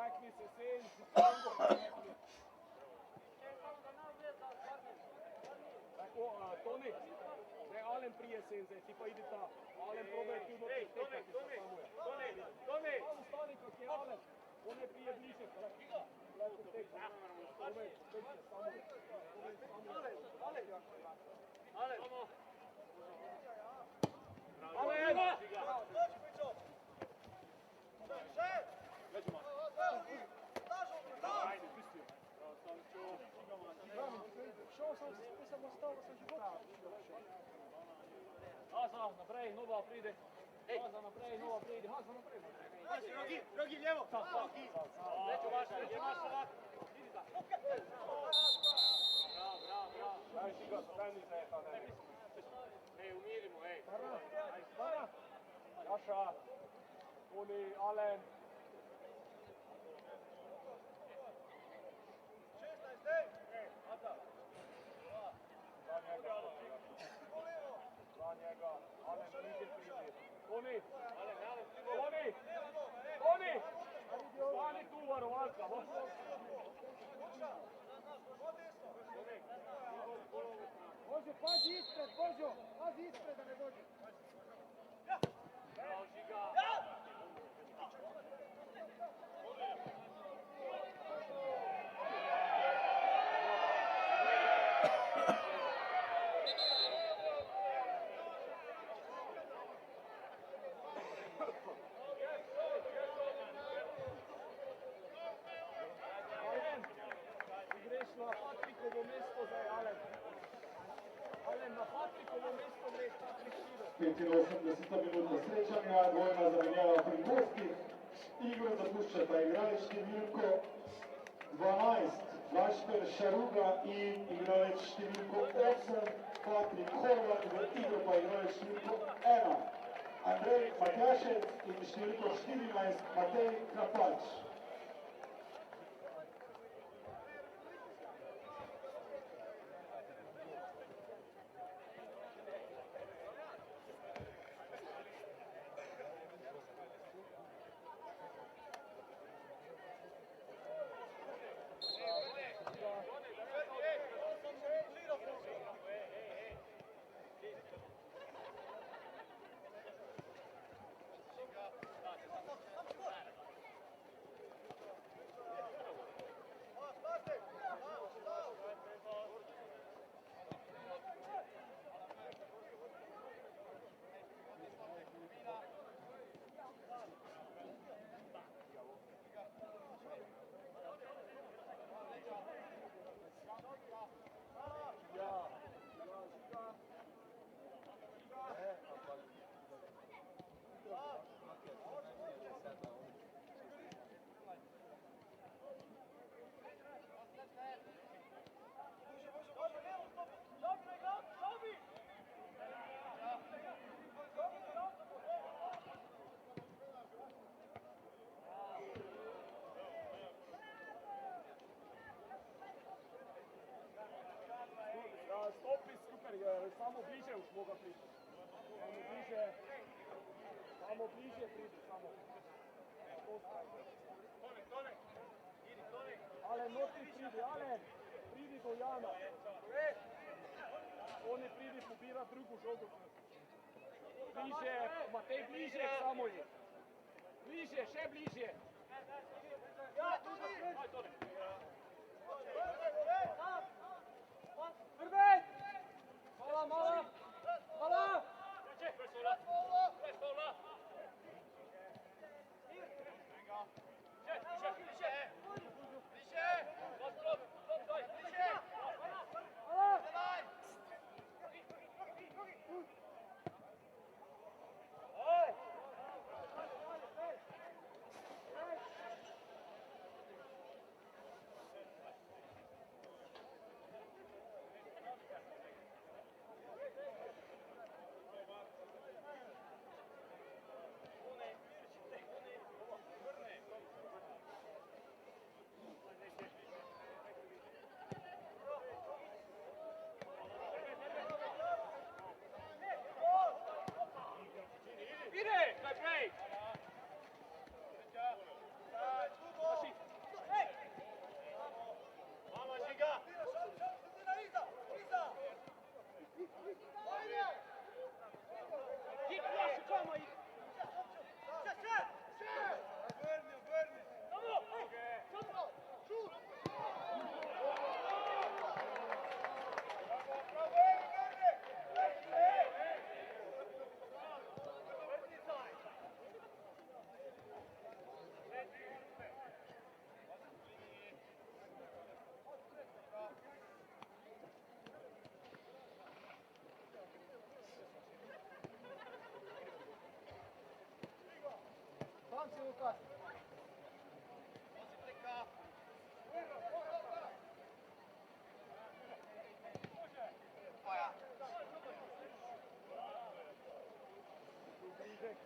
Makni se sen, Tako, Toni, ne Alen prije sen, zdaj ti pa idi ta. Alen probaj tu noter tekati sa Samuel. Toni! Stani kak je Alen, on je prije bliže. Lepo tekati. Probaj tekati Samuel. Alen! Ajde, pustio. Šao sam ostao da sam života. Haza, naprej, nova pride. Haza, naprej, nova pride. Haza, naprej. Rogi, ljevo. Neću vaša, je vaša ovako. Idi da. Bravo. Daj ti ga, stani za jedan. Ej, umirimo, ej. Stara. Jaša. Toni, Alen. Za njega, Alen pridi. Toni! Stani tu, varovalka! Božo, pazi ispred, Božo! Pazi ispred da ne dođe! Bravo, Žiga! Na Patrikovo mesto zdaj, Alen. Alen, na Patrikovo mesto greš, Patrik Šido. 85. minuta srečanja, dvojna zamenjava pri gostih. Igro zapuščata igralec številko 12, Gašper Šaruga in igralec številko 8, Patrik Horvat, v igro pa igralec številko 1, Andrej Matjašec in številko 14, Matej Krapač. samo bliže už moga priti. Samo bliže priti, samo. Ale noti pridi, ale pridi do Jana. On je pridi pobira drugu žogu. Bliže, Matej, bliže samo je. Bliže, še bliže. Prvet! Mala, mala! Mala!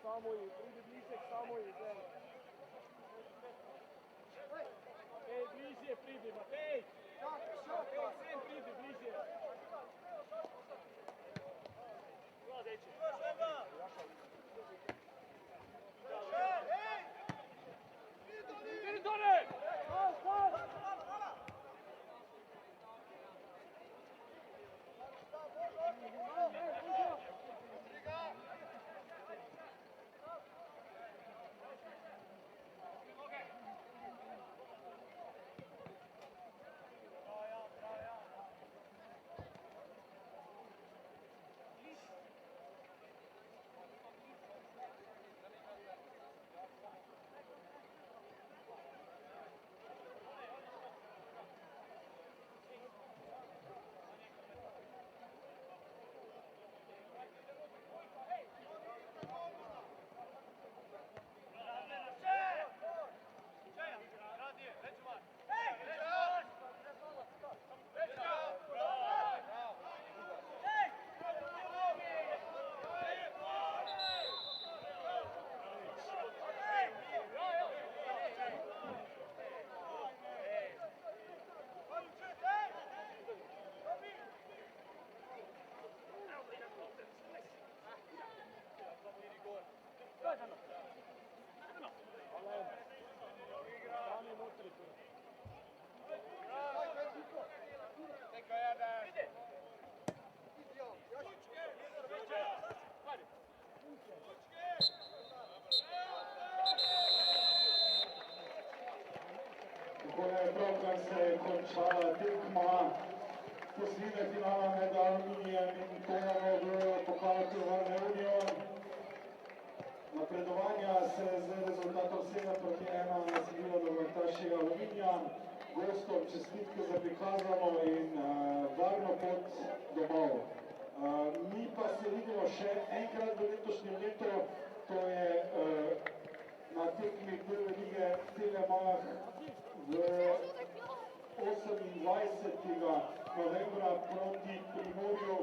Samo je, pridi bližek, samo je, Zen. Ej, bližje pridi, Matej! Ej, Zen, pridi, bližje. Vidi dole! Pravkar se je končala tekma poslednja finala med Aluminijem in Kojanom v pokalu Pivovarne Union. Napredovanja se z rezultatom 7-1 nasledilo nogometaši Aluminija. Gostom čestitke za prikazano in varno pot domov. Mi pa se vidimo še enkrat v letošnjem letu, to je na tekmi prve lige Telemach v 28. novembra proti Primorju,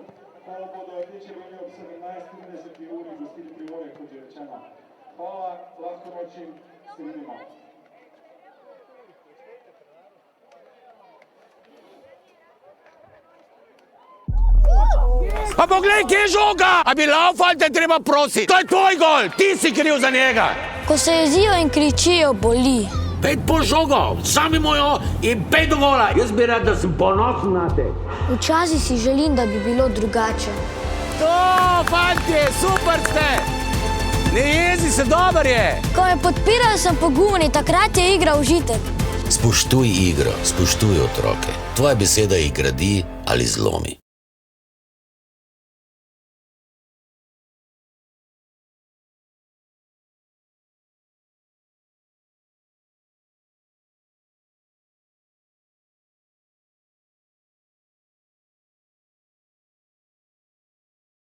ko bodo Rdeče-beli ob 17:30 uri gostili Primorje, kot že rečeno. Hvala, lahko noč in se vidimo. Pa poglej, kje je žoga! A bi laufal, te treba prositi. To je tvoj gol, ti si kriv za njega. Ko se jezijo in kričijo, boli. Pet po žogo, vzamimo jo in pej do gola. Jaz bi rad, da sem ponosen na te. Včasih si želim, da bi bilo drugače. To, fantje, super ste! Ne jezi se, dober je! Ko me podpirajo, sem pogumen in takrat je igra užitek. Spoštuj igro, spoštuj otroke. Tvoja beseda jih gradi ali zlomi.